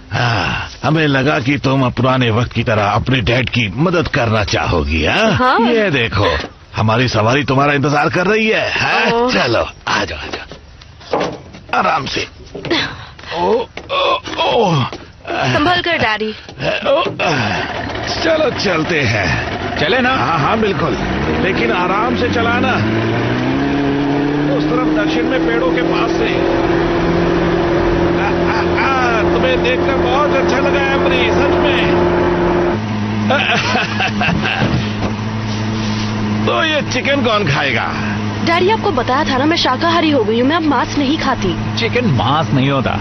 हाँ, हमें लगा कि तुम पुराने वक्त की तरह अपने डैड की मदद करना चाहोगी। हाँ? ये देखो, हमारी सवारी तुम्हारा इंतजार कर रही है। हाँ? चलो आ जाओ, आ जाओ, आराम से। संभल कर डैडी। चलो चलते हैं। चले ना? हाँ हाँ बिल्कुल, लेकिन आराम से चलाना। उस तरफ दक्षिण में पेड़ों के पास से। तुम्हें देखकर बहुत अच्छा लगा एमरी, सच में। तो ये चिकन कौन खाएगा? डैडी आपको बताया था ना, मैं शाकाहारी हो गई हूँ, मैं अब मांस नहीं खाती। चिकन मांस नहीं होता।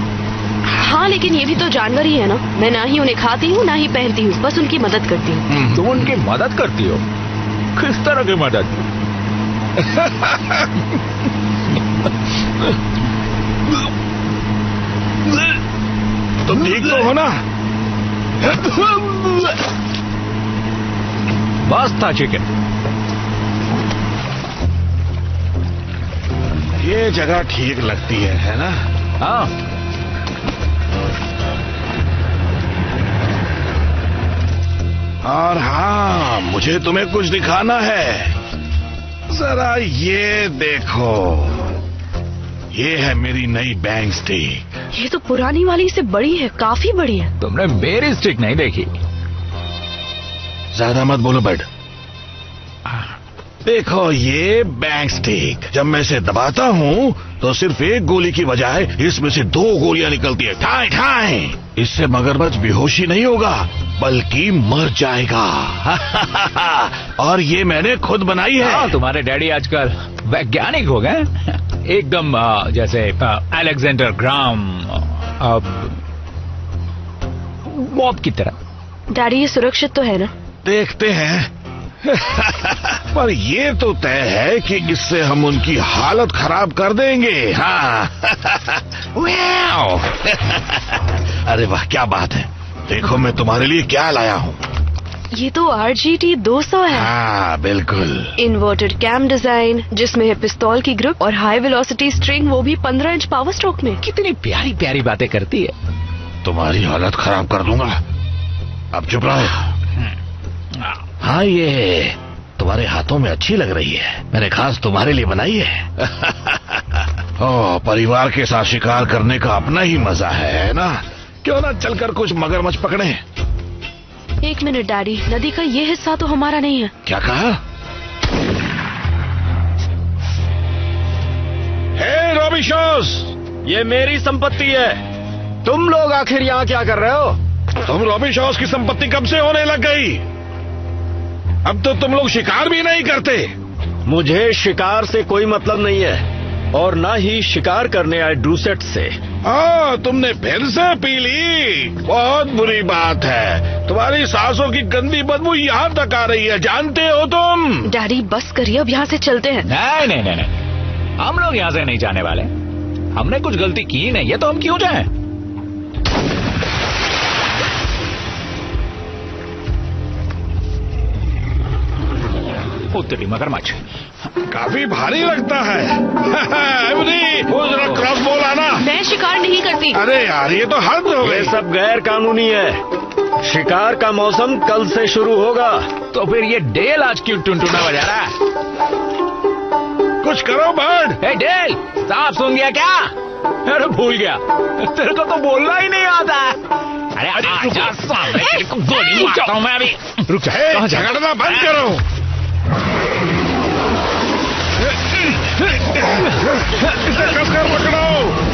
हाँ, लेकिन ये भी तो जानवर ही है ना। मैं ना ही उन्हें खाती हूँ ना ही पहनती हूँ, बस उनकी मदद करती हूँ। तुम उनकी मदद करती हो? किस तरह की मदद? तुम ठीक तो हो ना? बस था चिकन। ये जगह ठीक लगती है ना? हाँ। और हाँ, मुझे तुम्हें कुछ दिखाना है। जरा ये देखो, ये है मेरी नई बैंग स्टिक। ये तो पुरानी वाली से बड़ी है, काफी बड़ी है। तुमने मेरी स्टिक नहीं देखी। ज्यादा मत बोलो बड। देखो ये बैंग स्टिक, जब मैं इसे दबाता हूँ तो सिर्फ एक गोली की बजाय इसमें से 2 गोलियां निकलती है, ठाई ठाई। इससे मगरमच्छ बेहोशी नहीं होगा बल्कि मर जाएगा। और ये मैंने खुद बनाई है। हाँ, तुम्हारे डैडी आजकल वैज्ञानिक हो गए, एकदम जैसे अलेक्जेंडर ग्राम बॉब की तरह। डैडी ये सुरक्षित तो है ना? देखते हैं। पर ये तो तय है कि इससे हम उनकी हालत खराब कर देंगे। हाँ। अरे वाह, क्या बात है। देखो मैं तुम्हारे लिए क्या लाया हूँ। ये तो RGT 200 है। हाँ बिल्कुल। इन्वर्टेड कैम डिजाइन, जिसमें है पिस्तौल की ग्रिप और हाई वेलोसिटी स्ट्रिंग, वो भी 15 इंच पावर स्ट्रोक में। कितनी प्यारी प्यारी बातें करती है। तुम्हारी हालत खराब कर दूंगा, अब चुप रहो। हाँ, ये तुम्हारे हाथों में अच्छी लग रही है, मैंने खास तुम्हारे लिए बनाई है। ओ, परिवार के साथ शिकार करने का अपना ही मजा है ना? क्यों ना चलकर कुछ मगरमच्छ पकड़े। 1 मिनट डैडी, नदी का ये हिस्सा तो हमारा नहीं है। क्या कहा? हे रॉबी शॉस, ये मेरी संपत्ति है। तुम लोग आखिर यहाँ क्या कर रहे हो? तुम रॉबी शॉस की संपत्ति कब से होने लग गई? अब तो तुम लोग शिकार भी नहीं करते। मुझे शिकार से कोई मतलब नहीं है, और ना ही शिकार करने आए ड्रूसेट से। तुमने फिर से पी ली? बहुत बुरी बात है। तुम्हारी सांसों की गंदी बदबू यहाँ तक आ रही है, जानते हो तुम? डैडी बस करिए, अब यहाँ से चलते हैं। नहीं नहीं नहीं नहीं, हम लोग यहाँ से नहीं जाने वाले। हमने कुछ गलती की नहीं है तो हम क्यों जाएं? तेरी मगरमच्छ काफी भारी लगता है। वो जरा क्रॉसबो लाना। मैं शिकार नहीं करती। अरे यार, ये तो हद हो गई। ये सब गैर कानूनी है। शिकार का मौसम कल से शुरू होगा। तो फिर ये डेल आज क्यों टुनटुना बजा रहा है? कुछ करो बर्ड। ए डेल, साफ सुन गया क्या? अरे भूल गया, तेरे को तो बोलना ही नहीं आता। अरे आजा सामने, तेरे को गोली मारता हूँ मैं अभी। रुक जा, झगड़ना बंद करो। इसे कसकर पकड़ो,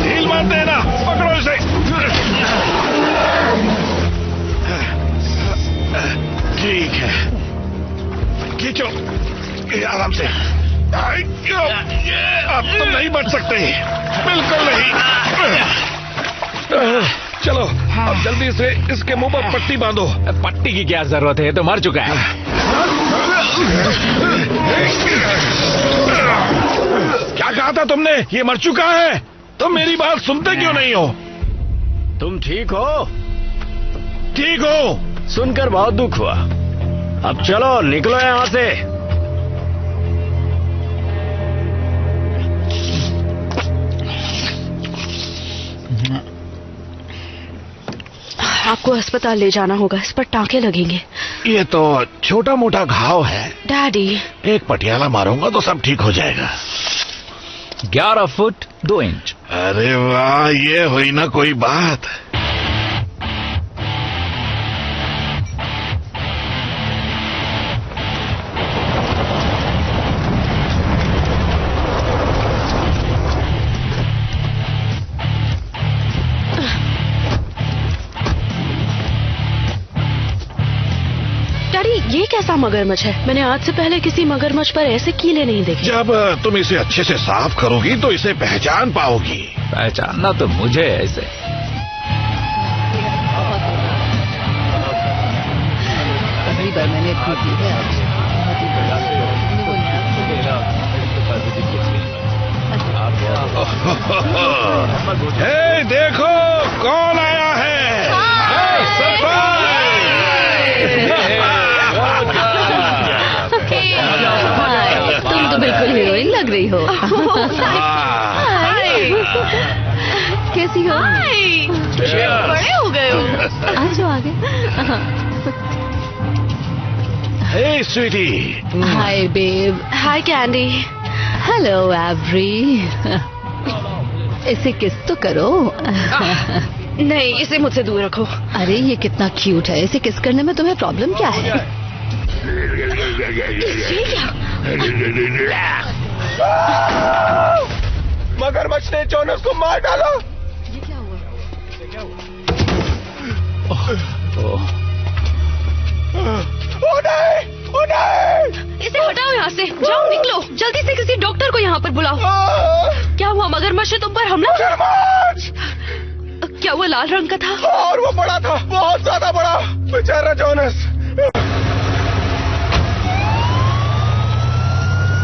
ढील मत देना, पकड़ो इसे। ठीक है, खींचो आराम से। अब तुम नहीं बच सकते, बिल्कुल नहीं। चलो अब जल्दी से इसके मुंह पर पट्टी बांधो। पट्टी की क्या जरूरत है, ये तो मर चुका है। क्या कहा था तुमने? ये मर चुका है? तुम मेरी बात सुनते क्यों नहीं हो? तुम ठीक हो? ठीक हो। सुनकर बहुत दुख हुआ। अब चलो निकलो यहाँ से। आपको अस्पताल ले जाना होगा, इस पर टांके लगेंगे। ये तो छोटा मोटा घाव है डैडी। एक पटियाला मारूंगा तो सब ठीक हो जाएगा। 11 फुट 2 इंच। अरे वाह, ये हुई ना कोई बात। ये कैसा मगरमच्छ है? मैंने आज से पहले किसी मगरमच्छ पर ऐसे कीले नहीं देखे। जब तुम इसे अच्छे से साफ करोगी तो इसे पहचान पाओगी। पहचानना तो मुझे ऐसे। पहली बार मैंने की है आज। देखो कौन आया है। तुम तो बिल्कुल हीरोइन लग रही हो। कैसी हो? बड़े हो गए हो। आ जाओ आगे। हे स्वीटी। हाय बेब। हाय कैंडी। Hello every. इसे किस तो करो। नहीं, इसे मुझसे दूर रखो। अरे ये कितना क्यूट है, इसे किस करने में तुम्हें प्रॉब्लम क्या है? मगरमच्छ ने जोनस को मार डाला। ये क्या हुआ? ओ नहीं! इसे हटाओ यहाँ से। जाओ, निकलो जल्दी से। किसी डॉक्टर को यहाँ पर बुलाओ। क्या हुआ? मगरमच्छ ने तुम पर हमला? क्या वो लाल रंग का था? और वो बड़ा था, बहुत ज्यादा बड़ा। बेचारा जोनस।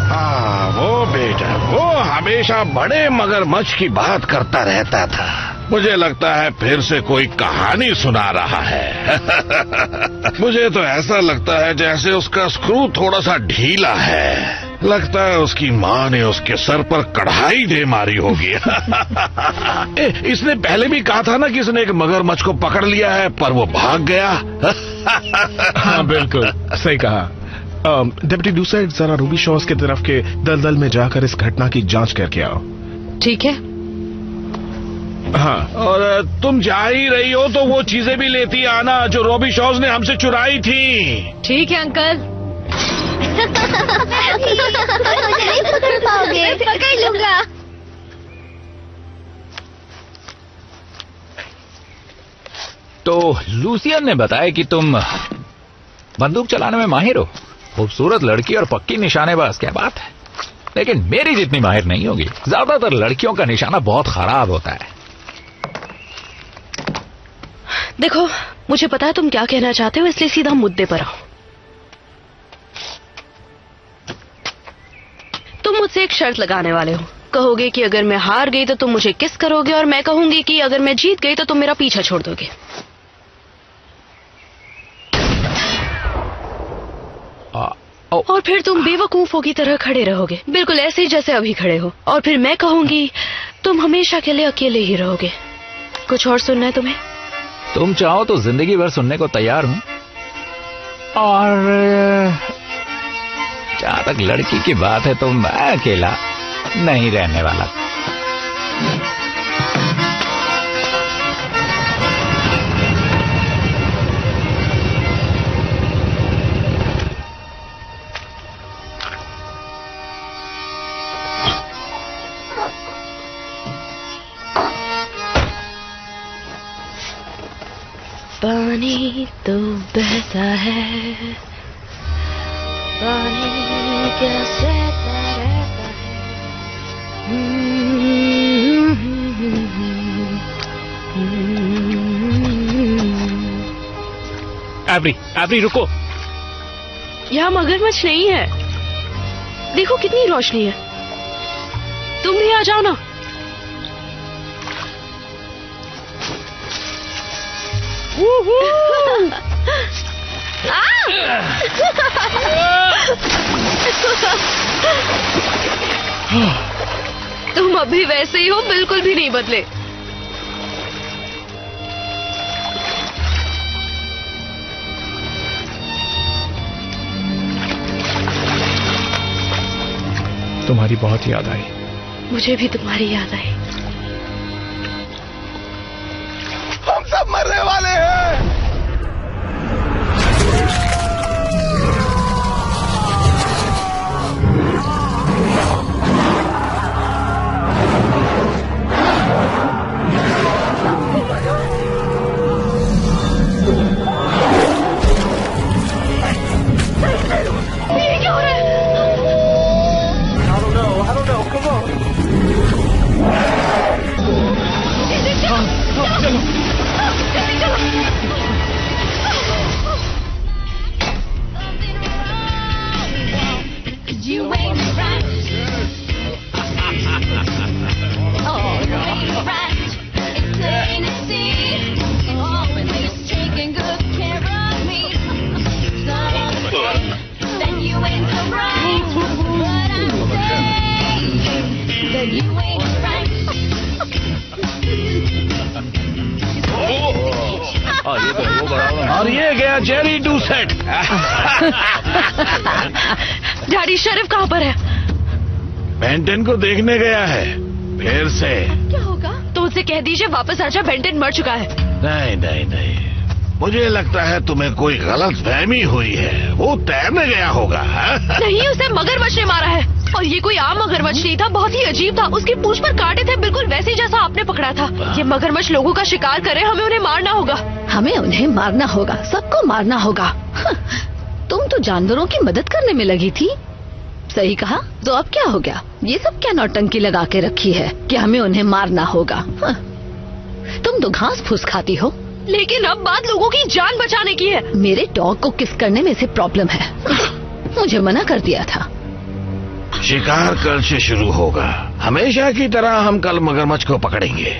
हाँ वो बेटा, वो हमेशा बड़े मगरमच्छ की बात करता रहता था। मुझे लगता है फिर से कोई कहानी सुना रहा है। मुझे तो ऐसा लगता है जैसे उसका स्क्रू थोड़ा सा ढीला है। लगता है उसकी माँ ने उसके सर पर कढ़ाई दे मारी होगी। इसने पहले भी कहा था ना कि इसने एक मगरमच्छ को पकड़ लिया है, पर वो भाग गया। हाँ बिल्कुल सही कहा। डिप्टी डूसर, जरा रूबी शॉस की तरफ के दलदल में जाकर इस घटना की जांच करके आओ। ठीक है। हाँ, और तुम जा ही रही हो तो वो चीजें भी लेती आना जो रॉबी शॉज ने हमसे चुराई थी। ठीक है अंकल। नहीं पकड़ पाओगे। पकड़ लूंगा। तो लूसियन ने बताया कि तुम बंदूक चलाने में माहिर हो। खूबसूरत लड़की और पक्की निशानेबाज, क्या बात है। लेकिन मेरी जितनी माहिर नहीं होगी। ज्यादातर लड़कियों का निशाना बहुत खराब होता है। देखो, मुझे पता है तुम क्या कहना चाहते हो, इसलिए सीधा मुद्दे पर आओ। तुम मुझसे एक शर्त लगाने वाले हो। कहोगे कि अगर मैं हार गई तो तुम मुझे किस करोगे, और मैं कहूंगी कि अगर मैं जीत गई तो तुम मेरा पीछा छोड़ दोगे। और फिर तुम बेवकूफों की तरह खड़े रहोगे, बिल्कुल ऐसे ही जैसे अभी खड़े हो। और फिर मैं कहूंगी तुम हमेशा के लिए अकेले ही रहोगे। कुछ और सुनना है तुम्हें? तुम चाहो तो जिंदगी भर सुनने को तैयार हूं। और जहां तक लड़की की बात है तो मैं अकेला नहीं रहने वाला। पानी तो बहता है, पानी कैसे रहता है। एवरी रुको। यहाँ मगरमच्छ नहीं है। देखो कितनी रोशनी है। तुम भी आ जाओ ना। तुम अभी वैसे ही हो, बिल्कुल भी नहीं बदले। तुम्हारी बहुत याद आई। मुझे भी तुम्हारी याद आई। हम सब मरने वाले हैं। ये क्या हो रहा है? You ain't right. Oh, you ain't right. It's plain to see. Always taking good care of me. Someone say that you ain't so right, but I'm saying that you ain't right. और ये गया Jerry डूसेट। Daddy, शरीफ कहाँ पर है? Benton को देखने गया है। फिर से क्या होगा? तो उसे कह दीजिए वापस आजा, बेंटन मर चुका है। नहीं नहीं नहीं, मुझे लगता है तुम्हें कोई गलत फहमी हुई है। वो तैरने गया होगा। नहीं, उसे मगरमच्छ ने मारा है। और ये कोई आम मगरमच्छ नहीं था, बहुत ही अजीब था। उसकी पूंछ पर कांटे थे, बिल्कुल वैसे जैसा आपने पकड़ा था। ये मगरमच्छ लोगों का शिकार करे, हमें उन्हें मारना होगा। हमें उन्हें मारना होगा, सबको मारना होगा। तुम तो जानवरों की मदद करने में लगी थी। सही कहा। तो अब क्या हो गया? ये सब क्या नौटंकी लगा के रखी है कि हमें उन्हें मारना होगा? तुम तो घास फूस खाती हो। लेकिन अब बात लोगों की जान बचाने की है। मेरे डॉग को किस करने में से प्रॉब्लम है। मुझे मना कर दिया था। शिकार कल से शुरू होगा। हमेशा की तरह हम कल मगरमच्छ को पकड़ेंगे।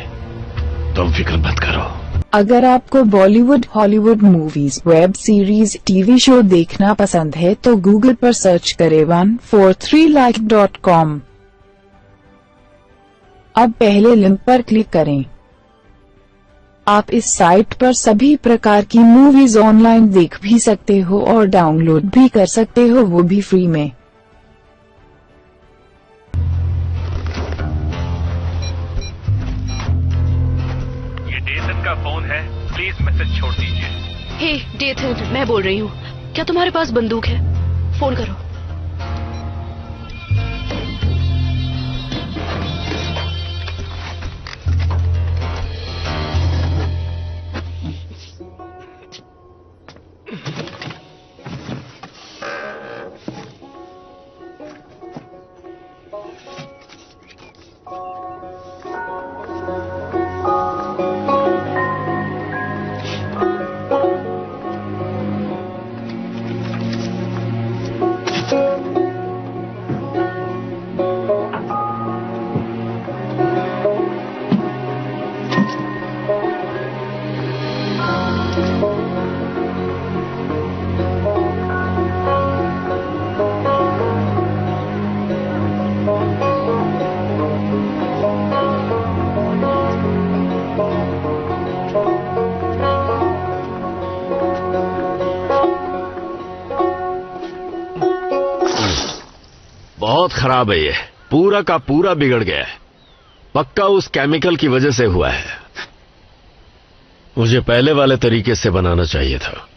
तुम फिक्र मत करो। अगर आपको Bollywood, Hollywood movies, web series, TV show देखना पसंद है तो गूगल पर सर्च करें 143like.com। अब पहले लिंक पर क्लिक करें। आप इस साइट पर सभी प्रकार की मूवीज ऑनलाइन देख भी सकते हो और डाउनलोड भी कर सकते हो, वो भी फ्री में। डेथन का फोन है, प्लीज मैसेज छोड़ दीजिए। हे डेथन, मैं बोल रही हूँ। क्या तुम्हारे पास बंदूक है? फोन करो। बहुत खराब है ये, पूरा का पूरा बिगड़ गया है। पक्का उस केमिकल की वजह से हुआ है। मुझे पहले वाले तरीके से बनाना चाहिए था।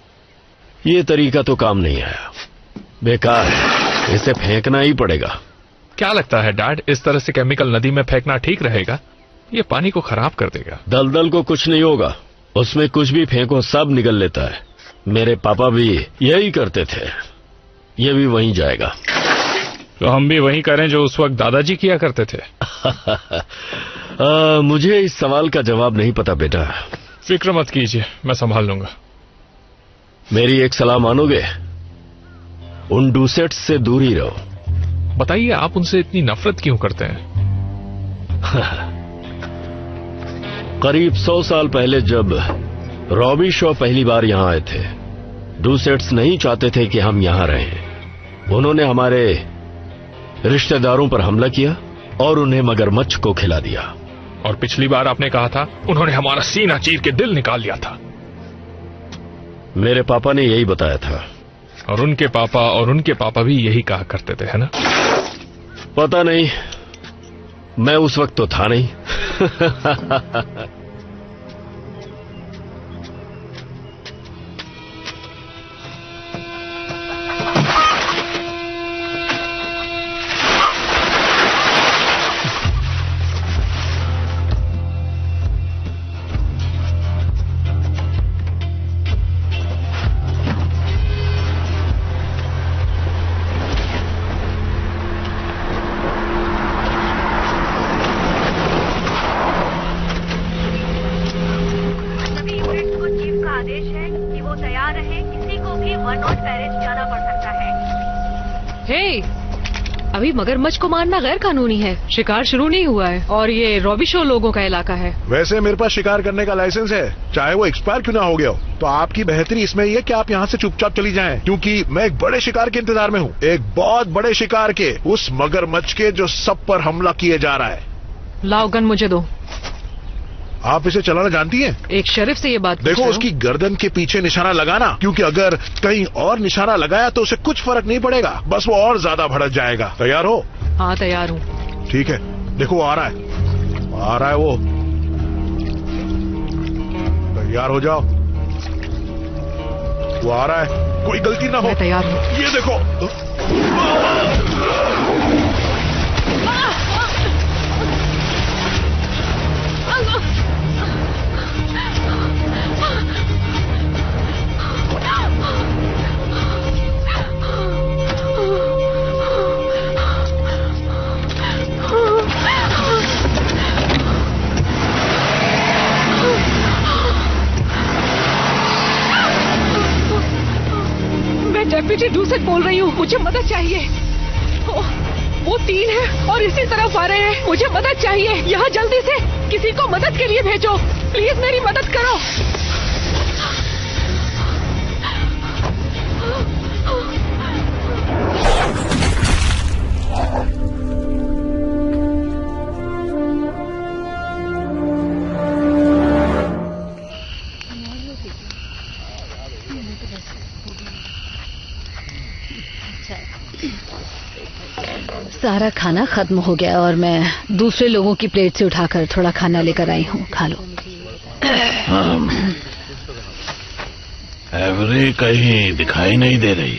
ये तरीका तो काम नहीं आया, बेकार है, इसे फेंकना ही पड़ेगा। क्या लगता है डैड, इस तरह से केमिकल नदी में फेंकना ठीक रहेगा? ये पानी को खराब कर देगा। दलदल को कुछ नहीं होगा, उसमें कुछ भी फेंको सब निकल लेता है। मेरे पापा भी यही करते थे, ये भी वहीं जाएगा। तो हम भी वही करें जो उस वक्त दादाजी किया करते थे। मुझे इस सवाल का जवाब नहीं पता बेटा। फिक्र मत कीजिए, मैं संभाल लूंगा। मेरी एक सलाह मानोगे? उन डूसेट्स से दूर ही रहो। बताइए, आप उनसे इतनी नफरत क्यों करते हैं? करीब 100 साल पहले जब रॉबी शॉ पहली बार यहां आए थे, डूसेट्स नहीं चाहते थे कि हम यहां रहें। उन्होंने हमारे रिश्तेदारों पर हमला किया और उन्हें मगरमच्छ को खिला दिया। और पिछली बार आपने कहा था उन्होंने हमारा सीना चीर के दिल निकाल लिया था। मेरे पापा ने यही बताया था। और उनके पापा भी यही कहा करते थे, है ना? पता नहीं, मैं उस वक्त तो था नहीं। अभी मगरमच्छ को मारना गैर कानूनी है। शिकार शुरू नहीं हुआ है और ये रॉबी शो लोगों का इलाका है। वैसे मेरे पास शिकार करने का लाइसेंस है, चाहे वो एक्सपायर क्यों ना हो गया हो। तो आपकी बेहतरी इसमें ये कि आप यहाँ से चुपचाप चली जाएं, क्योंकि मैं एक बड़े शिकार के इंतजार में हूँ। एक बहुत बड़े शिकार के, उस मगरमच्छ के जो सब पर हमला किए जा रहा है। लाओ गन मुझे दो। आप इसे चलाना जानती हैं? एक शरीफ से ये बात देखो, उसकी गर्दन के पीछे निशाना लगाना, क्योंकि अगर कहीं और निशाना लगाया तो उसे कुछ फर्क नहीं पड़ेगा, बस वो और ज्यादा भड़क जाएगा। तैयार हो? हाँ तैयार हूँ। ठीक है, देखो वो आ रहा है वो। तैयार हो जाओ, वो आ रहा है, कोई गलती ना हो। मैं तैयार हूँ। ये देखो। डेप्यूटी डूसेट बोल रही हूँ, मुझे मदद चाहिए। वो 3 है और इसी तरफ आ रहे हैं, मुझे मदद चाहिए। यहाँ जल्दी से किसी को मदद के लिए भेजो, प्लीज मेरी मदद करो। सारा खाना खत्म हो गया और मैं दूसरे लोगों की प्लेट से उठाकर थोड़ा खाना लेकर आई हूँ, खा लो। एवरी कहीं दिखाई नहीं दे रही।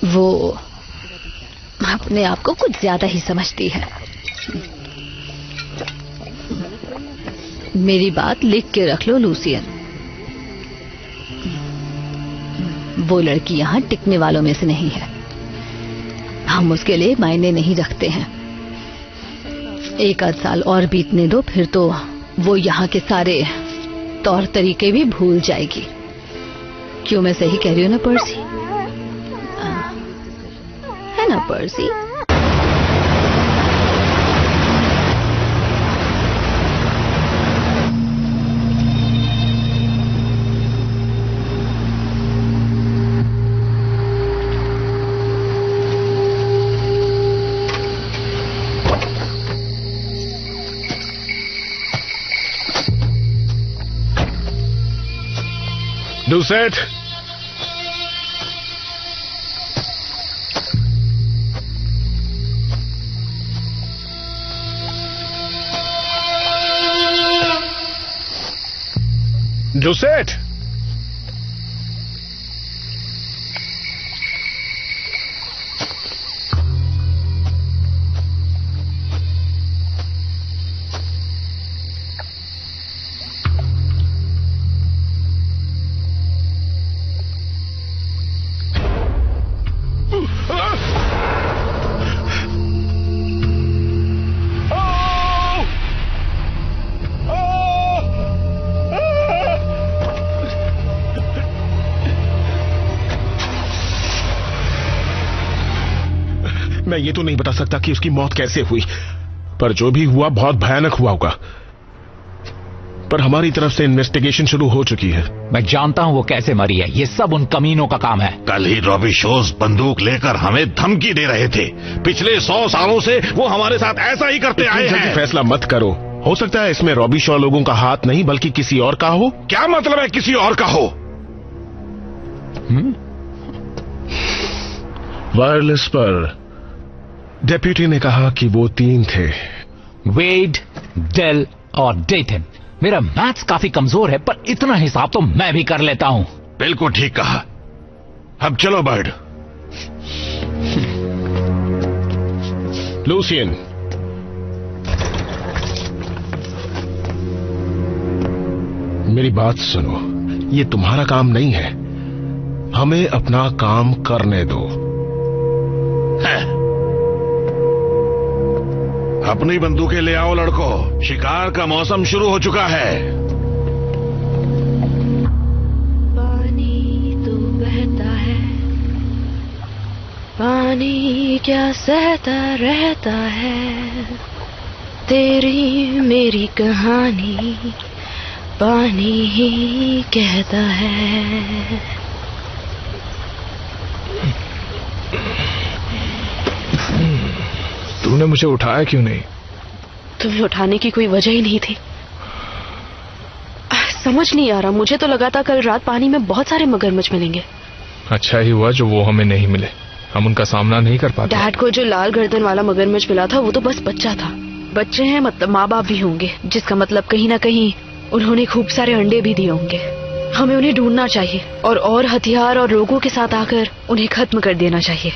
वो अपने आप को कुछ ज्यादा ही समझती है। मेरी बात लिख के रख लो लूसियन, वो लड़की यहाँ टिकने वालों में से नहीं है। हम उसके लिए मायने नहीं रखते हैं। 1 साल और बीतने दो, फिर तो वो यहाँ के सारे तौर तरीके भी भूल जाएगी। क्यों, मैं सही कह रही हूँ ना पर्सी? है ना पर्सी? डूसेट, डूसेट, मैं ये तो नहीं बता सकता कि उसकी मौत कैसे हुई, पर जो भी हुआ बहुत भयानक हुआ होगा। पर हमारी तरफ से इन्वेस्टिगेशन शुरू हो चुकी है। मैं जानता हूँ वो कैसे मरी है, ये सब उन कमीनों का काम है। कल ही रॉबी शोज बंदूक लेकर हमें धमकी दे रहे थे। पिछले 100 सालों से वो हमारे साथ ऐसा ही करते आए हैं। फैसला मत करो, हो सकता है इसमें रॉबी शॉ लोगों का हाथ नहीं बल्कि किसी और का हो। क्या मतलब है किसी और का हो? वायरलेस पर डेप्यूटी ने कहा कि वो 3 थे। वेड, डेल और डेटन। मेरा मैथ्स काफी कमजोर है, पर इतना हिसाब तो मैं भी कर लेता हूं। बिल्कुल ठीक कहा। अब चलो बर्ड। लूसियन, मेरी बात सुनो, ये तुम्हारा काम नहीं है, हमें अपना काम करने दो। अपनी बंदूकें ले आओ लड़कों, शिकार का मौसम शुरू हो चुका है। पानी तो बहता है, पानी क्या सहता रहता है, तेरी मेरी कहानी पानी ही कहता है। तूने मुझे उठाया क्यों नहीं? तुम्हें उठाने की कोई वजह ही नहीं थी। समझ नहीं आ रहा, मुझे तो लगा था कल रात पानी में बहुत सारे मगरमच्छ मिलेंगे। अच्छा ही हुआ जो वो हमें नहीं मिले, हम उनका सामना नहीं कर पाते। डैड को जो लाल गर्दन वाला मगरमच्छ मिला था वो तो बस बच्चा था। बच्चे हैं मतलब माँ बाप भी होंगे, जिसका मतलब कहीं ना कहीं उन्होंने खूब सारे अंडे भी दिए होंगे। हमें उन्हें ढूंढना चाहिए और हथियार और लोगों के साथ आकर उन्हें खत्म कर देना चाहिए।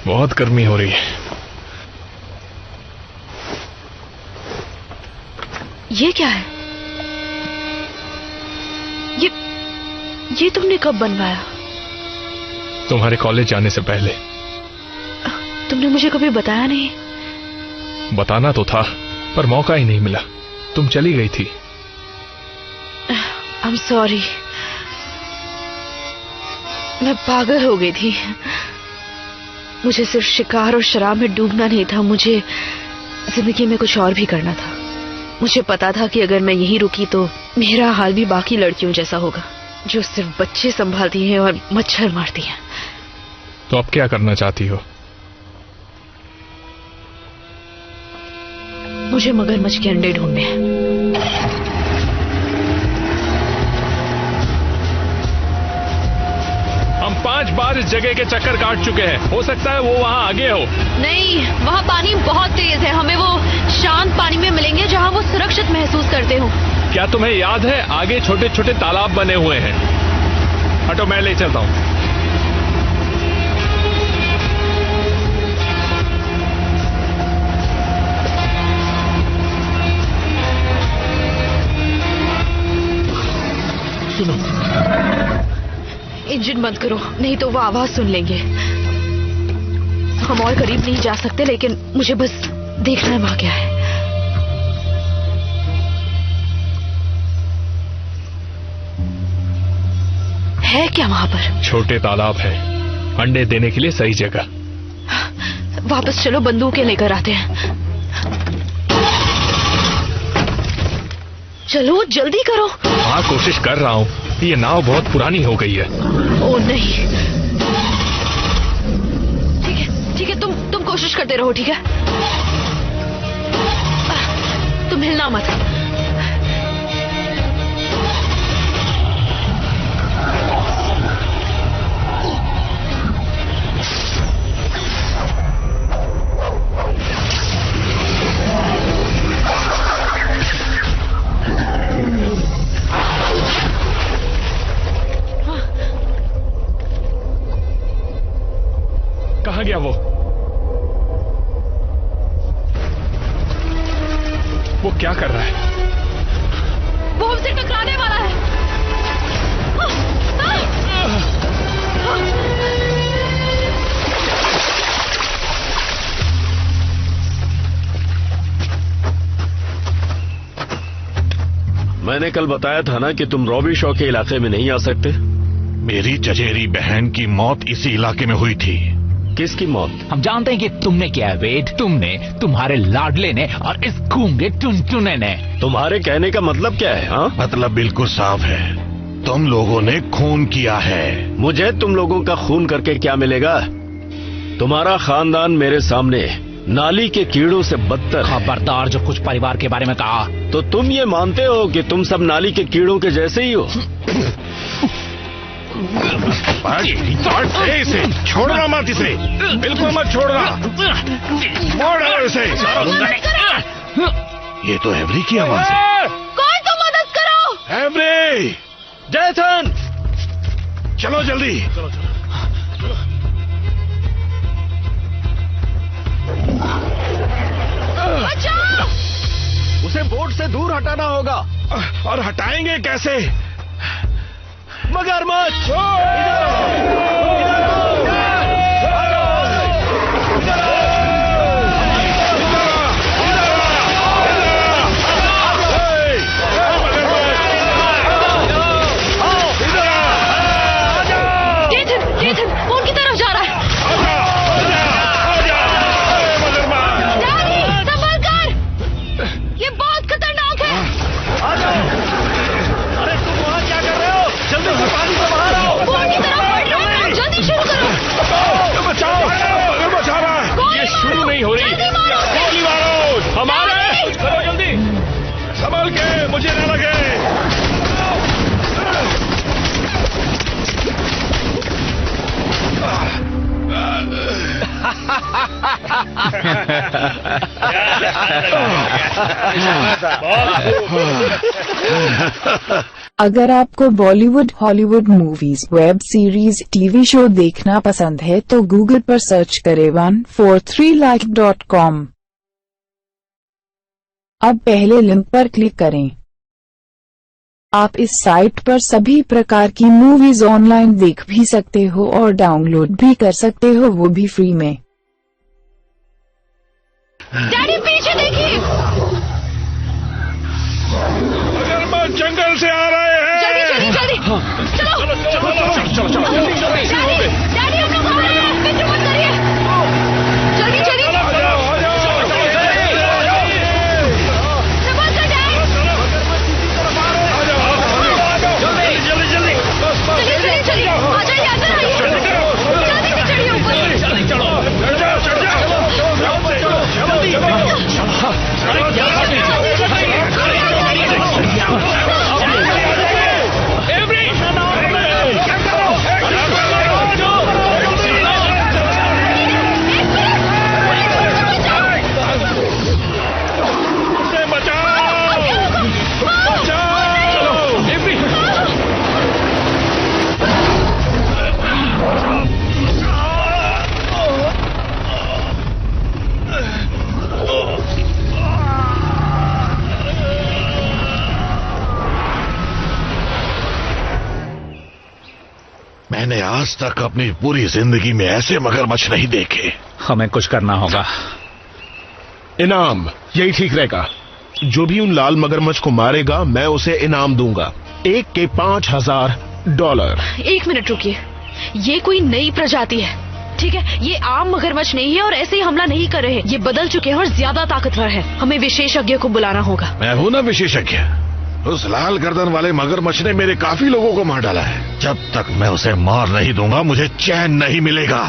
बहुत गर्मी हो रही है। ये क्या है? ये तुमने कब बनवाया? तुम्हारे कॉलेज जाने से पहले। तुमने मुझे कभी बताया नहीं। बताना तो था पर मौका ही नहीं मिला, तुम चली गई थी। I'm sorry, मैं पागल हो गई थी। मुझे सिर्फ शिकार और शराब में डूबना नहीं था, मुझे जिंदगी में कुछ और भी करना था। मुझे पता था कि अगर मैं यहीं रुकी तो मेरा हाल भी बाकी लड़कियों जैसा होगा, जो सिर्फ बच्चे संभालती हैं और मच्छर मारती हैं। तो अब क्या करना चाहती हो? मुझे मगरमच्छ के अंडे ढूंढने हैं। हम 5 बार इस जगह के चक्कर काट चुके हैं, हो सकता है वो वहाँ आगे हो। नहीं, वहाँ पानी बहुत तेज है, हमें वो शांत पानी में मिलेंगे जहाँ वो सुरक्षित महसूस करते हो। क्या तुम्हें याद है आगे छोटे छोटे तालाब बने हुए हैं? हटो, मैं ले चलता हूँ। सुनो, इंजन बंद करो, नहीं तो वो आवाज सुन लेंगे। हम और करीब नहीं जा सकते, लेकिन मुझे बस देखना है वहां क्या है। है क्या वहां पर? छोटे तालाब है, अंडे देने के लिए सही जगह। वापस चलो, बंदूकें लेकर आते हैं। चलो जल्दी करो। हाँ, कोशिश कर रहा हूँ। ये नाव बहुत पुरानी हो गई है। ओ नहीं, ठीक है, तुम कोशिश करते रहो, ठीक है? तुम हिलना मत। कहाँ गया वो? वो क्या कर रहा है? वो हमसे टकराने वाला है। मैंने कल बताया था ना कि तुम रॉबी शॉ के इलाके में नहीं आ सकते। मेरी चचेरी बहन की मौत इसी इलाके में हुई थी। किसकी मौत? हम जानते हैं कि तुमने किया है वेड, तुमने, तुम्हारे लाडले ने और इस गूंगे टुनटुने ने। तुम्हारे कहने का मतलब क्या है? हाँ, मतलब बिल्कुल साफ है, तुम लोगों ने खून किया है। मुझे तुम लोगों का खून करके क्या मिलेगा? तुम्हारा खानदान मेरे सामने नाली के कीड़ों से बदतर है। खबरदार जो कुछ परिवार के बारे में कहा। तो तुम ये मानते हो कि तुम सब नाली के कीड़ों के जैसे ही हो? इसे छोड़ना मत, इसे बिल्कुल मत छोड़ना, मोड़ डालो इसे। ये तो एवरी की आवाज है। कोई तो मदद करो। एवरी, जैसन, चलो जल्दी। बचाओ। उसे बोट से दूर हटाना होगा। और हटाएंगे कैसे? मगरमच्छ जेसन वो उनकी तरफ जा रहा है। डैडी, संभल कर, ये बहुत खतरनाक है। अरे तुम वहाँ क्या कर रहे हो? जल्दी से पानी से बाहर आओ। वो उनकी तरफ बढ़ रहा है, जल्दी शुरू करो। बचाओ, मगर बचा रहा है। ये शुरू नहीं हो रही। जल्दी मारो उसे। गोली मारो। हमारे चलो जल्दी। संभल के, मुझे न लगे। अगर आपको Bollywood, Hollywood movies, web series, TV show देखना पसंद है तो गूगल पर सर्च करें 143like.com। अब पहले लिंक पर क्लिक करें। आप इस साइट पर सभी प्रकार की मूवीज ऑनलाइन देख भी सकते हो और डाउनलोड भी कर सकते हो, वो भी फ्री में। डैडी पीछे देखिए। मगरमच्छ जंगल से आ रहे हैं। जल्दी जल्दी जल्दी, चलो। डैडी हम लोग आ रहे हैं, फिक्र मत करिए। जल्दी जल्दी। संभल कर डैड। चलिए, आ जाइए, अंदर आइए। जल्दी से चढ़िए ऊपर। मैंने आज तक अपनी पूरी जिंदगी में ऐसे मगरमच्छ नहीं देखे। हमें कुछ करना होगा। इनाम यही ठीक रहेगा। जो भी उन लाल मगरमच्छ को मारेगा मैं उसे इनाम दूंगा, एक के $5000। एक मिनट रुकिए, ये कोई नई प्रजाति है, ठीक है? ये आम मगरमच्छ नहीं है और ऐसे ही हमला नहीं कर रहे हैं। ये बदल चुके हैं और ज्यादा ताकतवर है। हमें विशेषज्ञ को बुलाना होगा। मैं हूं ना विशेषज्ञ। उस लाल गर्दन वाले मगरमच्छ ने मेरे काफी लोगों को मार डाला है। जब तक मैं उसे मार नहीं दूंगा मुझे चैन नहीं मिलेगा।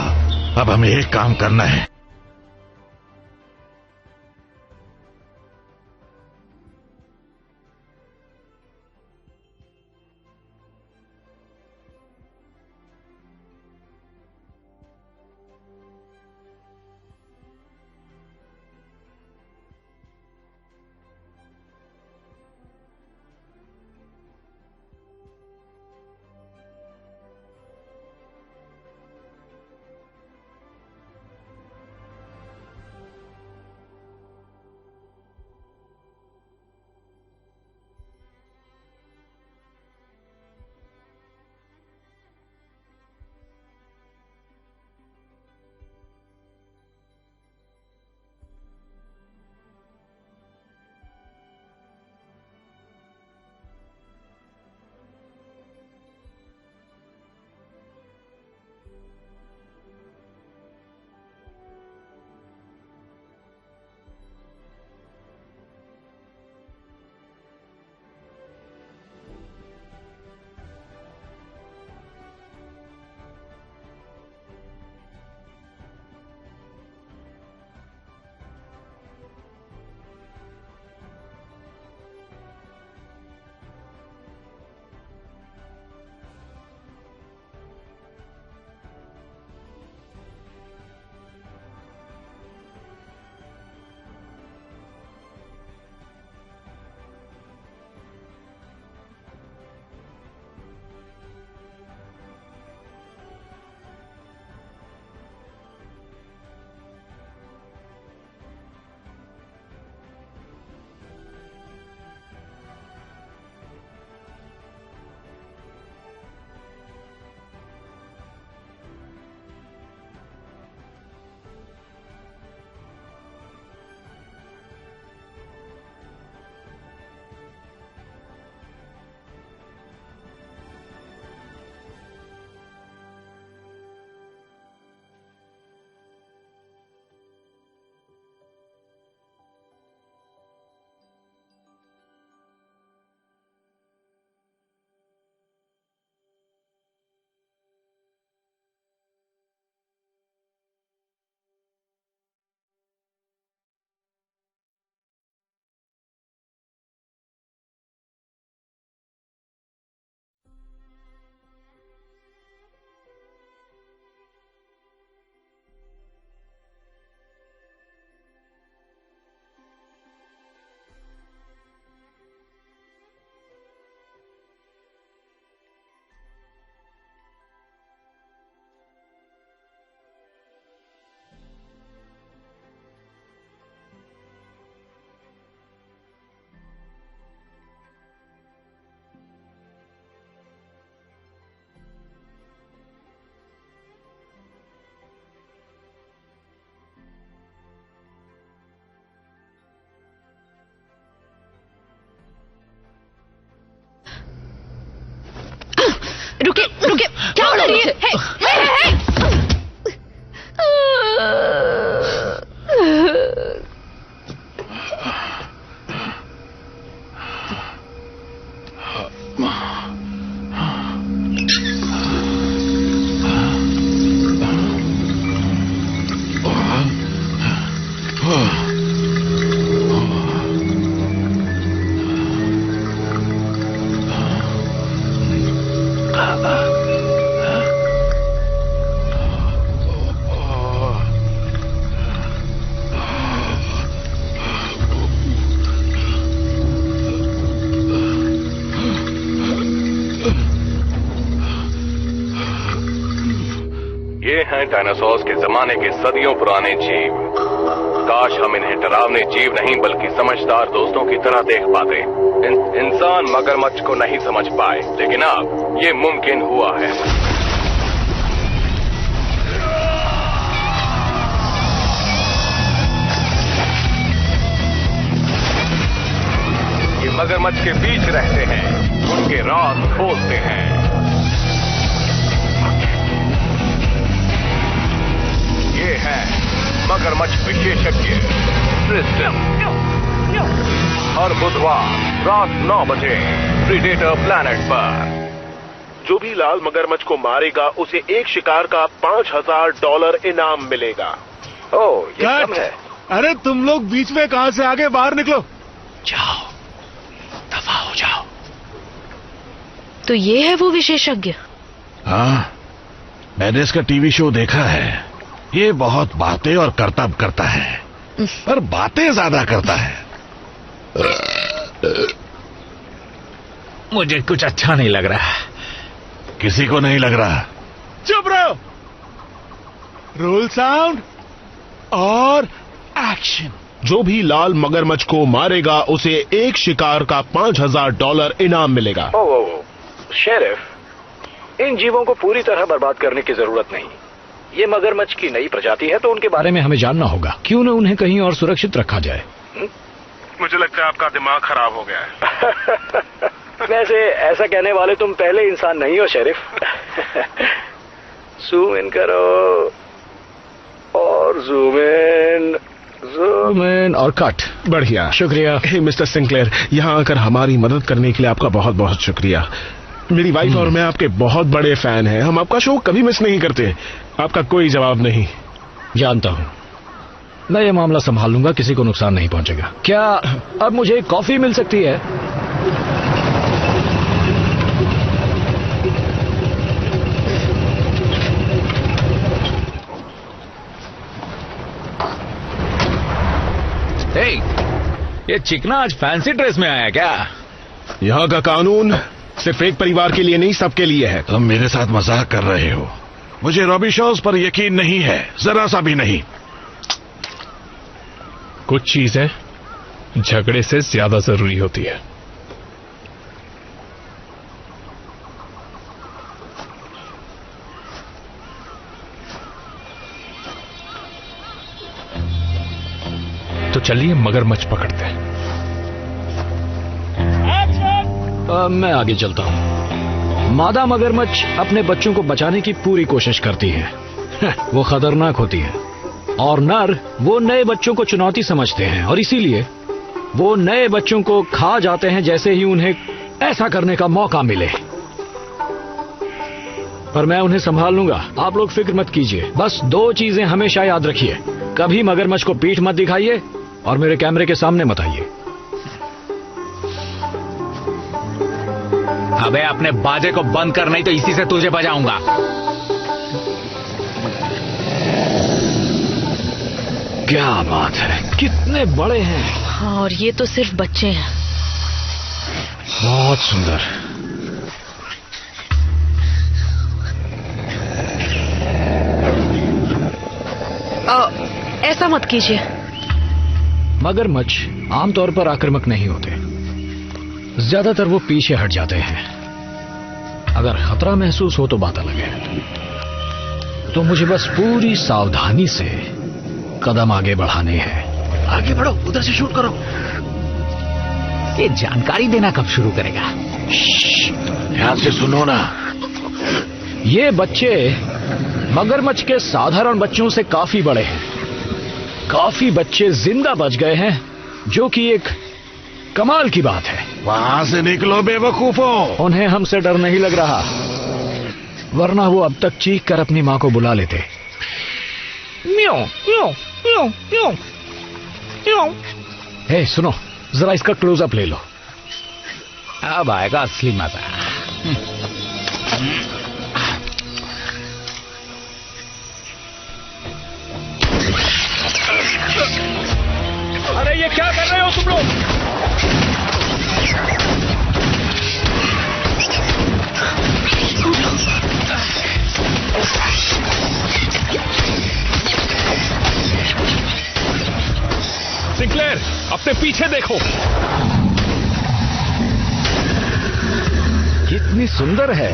अब हमें एक काम करना है। रुके रुके, क्या हो रही है? हे, हे, हे, हे। ये हैं डायनासोर्स के जमाने के सदियों पुराने जीव। काश हम इन्हें डरावने जीव नहीं बल्कि समझदार दोस्तों की तरह देख पाते। इंसान मगरमच्छ को नहीं समझ पाए, लेकिन अब ये मुमकिन हुआ है। ये मगरमच्छ के बीच रहते हैं, उनके राज खोजते हैं। ये है मगरमच्छ विशेषज्ञ क्रिस्टन। हर बुधवार रात 9 बजे प्रीडेटर प्लैनेट पर। जो भी लाल मगरमच्छ को मारेगा उसे एक शिकार का $5000 इनाम मिलेगा। ओह, ये कम है। अरे तुम लोग बीच में कहां से आगे, बाहर निकलो। जाओ, दफा हो जाओ। तो ये है वो विशेषज्ञ? हाँ, मैंने इसका टीवी शो देखा है। ये बहुत बातें और करतब करता है, पर बातें ज्यादा करता है। मुझे कुछ अच्छा नहीं लग रहा। किसी को नहीं लग रहा। चुप रहो। रोल साउंड और एक्शन। जो भी लाल मगरमच्छ को मारेगा उसे एक शिकार का $5000 इनाम मिलेगा। ओह, शेरिफ, इन जीवों को पूरी तरह बर्बाद करने की जरूरत नहीं। ये मगरमच्छ की नई प्रजाति है, तो उनके बारे में हमें जानना होगा। क्यों न उन्हें कहीं और सुरक्षित रखा जाए? मुझे लगता है आपका दिमाग खराब हो गया है। वैसे ऐसा कहने वाले तुम पहले इंसान नहीं हो शेरिफ। जूम इन करो और जूम इन और कट। बढ़िया, शुक्रिया। हे मिस्टर सिंक्लेयर, यहाँ आकर हमारी मदद करने के लिए आपका बहुत बहुत शुक्रिया। मेरी वाइफ और मैं आपके बहुत बड़े फैन हैं। हम आपका शो कभी मिस नहीं करते। आपका कोई जवाब नहीं। जानता हूँ, मैं ये मामला संभाल लूंगा, किसी को नुकसान नहीं पहुंचेगा। क्या अब मुझे कॉफी मिल सकती है? हे, ये चिकना आज फैंसी ड्रेस में आया क्या? यहाँ का कानून सिर्फ एक परिवार के लिए नहीं, सबके लिए है। तुम मेरे साथ मजाक कर रहे हो। मुझे रॉबी शॉज पर यकीन नहीं है, जरा सा भी नहीं। कुछ चीजें झगड़े से ज्यादा जरूरी होती है। तो चलिए मगरमच्छ पकड़ते हैं। मैं आगे चलता हूँ। मादा मगरमच्छ अपने बच्चों को बचाने की पूरी कोशिश करती है। वो खतरनाक होती है और नर वो नए बच्चों को चुनौती समझते हैं और इसीलिए वो नए बच्चों को खा जाते हैं जैसे ही उन्हें ऐसा करने का मौका मिले। पर मैं उन्हें संभाल लूंगा, आप लोग फिक्र मत कीजिए। बस 2 चीजें हमेशा याद रखिए, कभी मगरमच्छ को पीठ मत दिखाइए और मेरे कैमरे के सामने मत आइए। अबे अपने बाजे को बंद कर, नहीं तो इसी से तुझे बजाऊंगा। क्या बात है, कितने बड़े हैं। हाँ, और ये तो सिर्फ बच्चे हैं। बहुत सुंदर। ऐसा मत कीजिए। मगरमच्छ आमतौर पर आक्रामक नहीं होते, ज्यादातर वो पीछे हट जाते हैं। अगर खतरा महसूस हो तो बात अलग है। तो मुझे बस पूरी सावधानी से कदम आगे बढ़ाने हैं। आगे बढ़ो, उधर से शूट करो। ये जानकारी देना कब शुरू करेगा? ध्यान से सुनो ना। ये बच्चे मगरमच्छ के साधारण बच्चों से काफी बड़े हैं। काफी बच्चे जिंदा बच गए हैं, जो कि एक कमाल की बात है। वहां से निकलो बेवकूफों। उन्हें हमसे डर नहीं लग रहा, वरना वो अब तक चीख कर अपनी माँ को बुला लेते। म्याऊ, म्याऊ, म्याऊ, म्याऊ, म्याऊ। हे सुनो, जरा इसका क्लोजअप ले लो। अब आएगा असली मजा। अरे ये क्या कर रहे हो तुम लोग? सिंक्लेयर, अपने पीछे देखो। कितनी सुंदर है।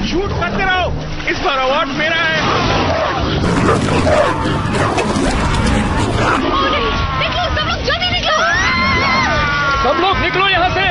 शूट करते रहो, इस बार अवार्ड मेरा है। निकलो सब लोग, जल्दी निकलो। सब लोग निकलो यहाँ से।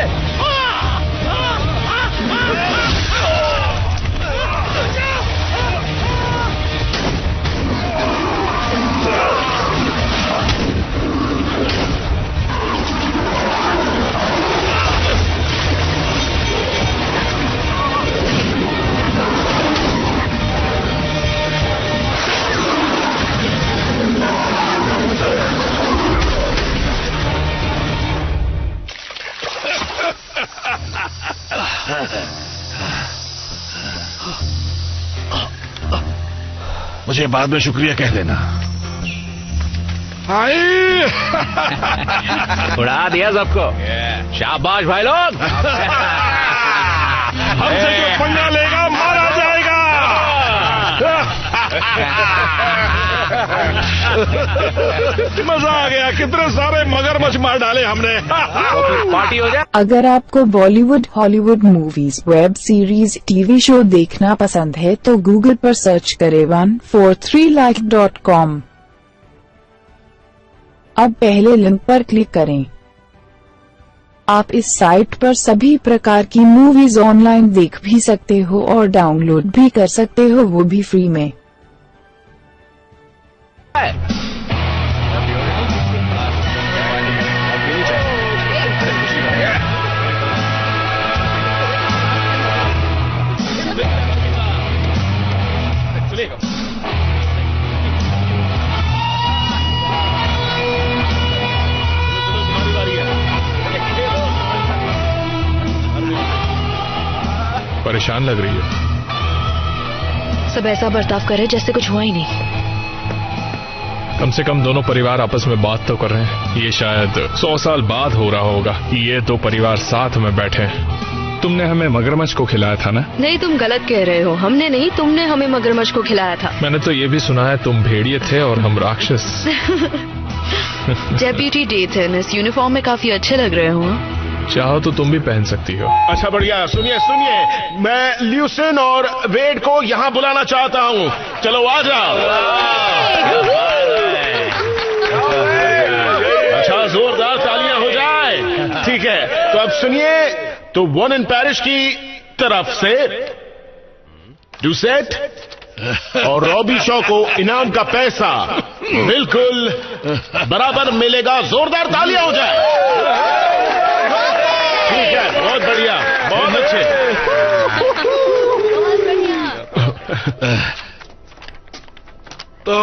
मुझे बाद में शुक्रिया कह देना। उड़ा दिया सबको। शाबाश भाई लोग। हमसे जो पंगा लेगा मारा जाएगा। मजा आ गया, कितने सारे मगरमच्छ मार डाले हमने। पार्टी हो जाए। अगर आपको Bollywood, Hollywood movies, web series, TV show देखना पसंद है तो गूगल पर सर्च करें 143like.com। अब पहले लिंक पर क्लिक करें। आप इस साइट पर सभी प्रकार की मूवीज ऑनलाइन देख भी सकते हो और डाउनलोड भी कर सकते हो, वो भी फ्री में। परेशान लग रही है। सब ऐसा बर्ताव करे जैसे कुछ हुआ ही नहीं। कम से कम दोनों परिवार आपस में बात तो कर रहे हैं। ये शायद 100 साल बाद हो रहा होगा कि ये दो परिवार साथ में बैठे हैं। तुमने हमें मगरमच्छ को खिलाया था ना? नहीं, तुम गलत कह रहे हो। हमने नहीं, तुमने हमें मगरमच्छ को खिलाया था। मैंने तो ये भी सुना है तुम भेड़िए थे और हम राक्षस। डेप्यूटी डेथन, इस यूनिफॉर्म में काफी अच्छे लग रहे हो। चाहो तो तुम भी पहन सकती हो। अच्छा बढ़िया, सुनिए सुनिए, मैं ल्यूसिन और वेड को यहाँ बुलाना चाहता हूँ। चलो आ जाओ। अच्छा, जोरदार तालियां हो जाए। ठीक है, तो अब सुनिए, तो वन इन पेरिस की तरफ से डुसेट और रॉबी शॉ को इनाम का पैसा बिल्कुल बराबर मिलेगा। जोरदार तालियां हो जाए। ठीक है, बहुत बढ़िया, बहुत अच्छे। तो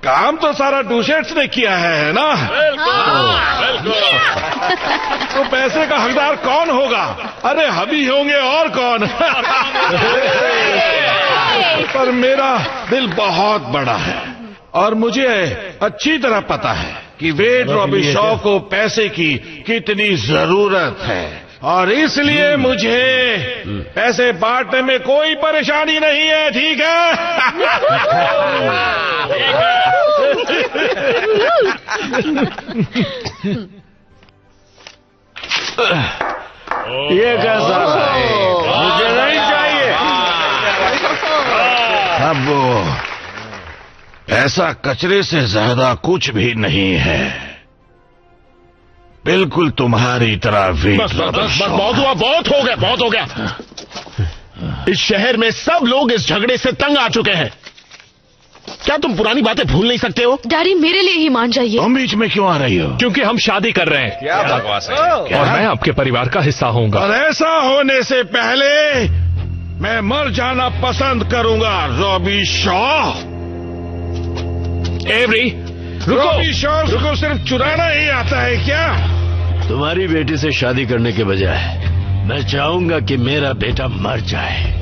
काम तो सारा डुसेट्स ने किया है ना? बिल्कुल। तो पैसे का हकदार कौन होगा? अरे हम ही होंगे, और कौन? पर मेरा दिल बहुत बड़ा है और मुझे अच्छी तरह पता है कि वेड रॉबी शॉ को पैसे की कितनी जरूरत है, और इसलिए मुझे पैसे बांटने में कोई परेशानी नहीं है। ठीक है? ये कैसा है? मुझे नहीं चाहिए। अब वो ऐसा कचरे से ज्यादा कुछ भी नहीं है। बिल्कुल तुम्हारी तरह वेट बस बहुत हो गया। इस शहर में सब लोग इस झगड़े से तंग आ चुके हैं। क्या तुम पुरानी बातें भूल नहीं सकते हो? डैडी मेरे लिए ही मान जाइए। तुम बीच में क्यों आ रही हो? क्योंकि हम शादी कर रहे हैं। क्या बकवास है? और मैं आपके परिवार का हिस्सा होऊंगा। और ऐसा होने से पहले मैं मर जाना पसंद करूंगा Robbie Shaw. Every Robbie Shaw को सिर्फ चुराना ही आता है क्या? तुम्हारी बेटी से शादी करने के बजाय मैं चाहूंगा कि मेरा बेटा मर जाए।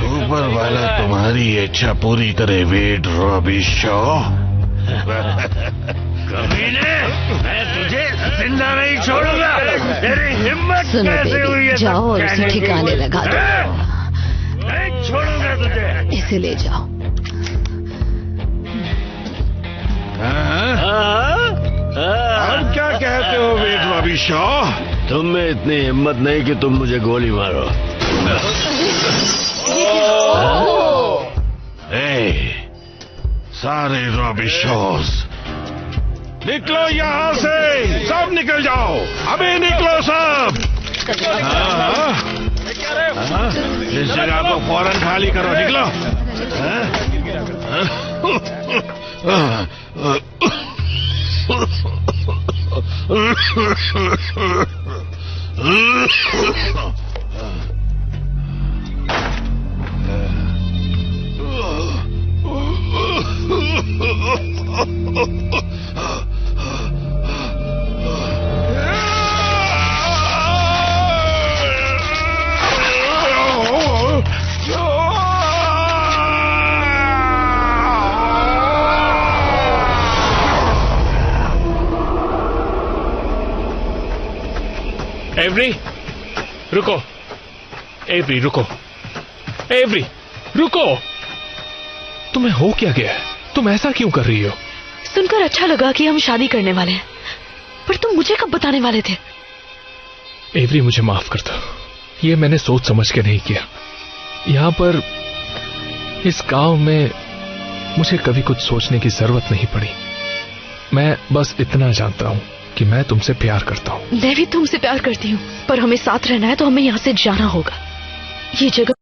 ऊपर वाला तुम्हारी इच्छा पूरी करे वेट रॉबी शॉ। कमीने, मैं तुझे जिंदा नहीं छोड़ूंगा। तेरी हिम्मत सुनो कैसे हुई बेबी, है? जाओ और उसे ठिकाने लगा दो। नहीं छोड़ूंगा तुझे। इसे ले जाओ। अब क्या कहते हो वेट रॉबी शॉ? तुम में इतनी हिम्मत नहीं कि तुम मुझे गोली मारो। सारे रॉबी शॉज निकलो यहाँ से, सब निकल जाओ, अभी निकलो सब। इस जगह को फौरन खाली करो, निकलो। एवरी रुको, एवरी रुको, एवरी रुको। तुम्हें हो क्या गया है? तुम ऐसा क्यों कर रही हो? सुनकर अच्छा लगा कि हम शादी करने वाले हैं, पर तुम मुझे कब बताने वाले थे? एवरी मुझे माफ कर दो, ये मैंने सोच समझ के नहीं किया। यहाँ पर इस गांव में मुझे कभी कुछ सोचने की जरूरत नहीं पड़ी। मैं बस इतना जानता हूँ कि मैं तुमसे प्यार करता हूँ। मैं भी तुमसे प्यार करती हूँ, पर हमें साथ रहना है तो हमें यहाँ से जाना होगा। ये जगह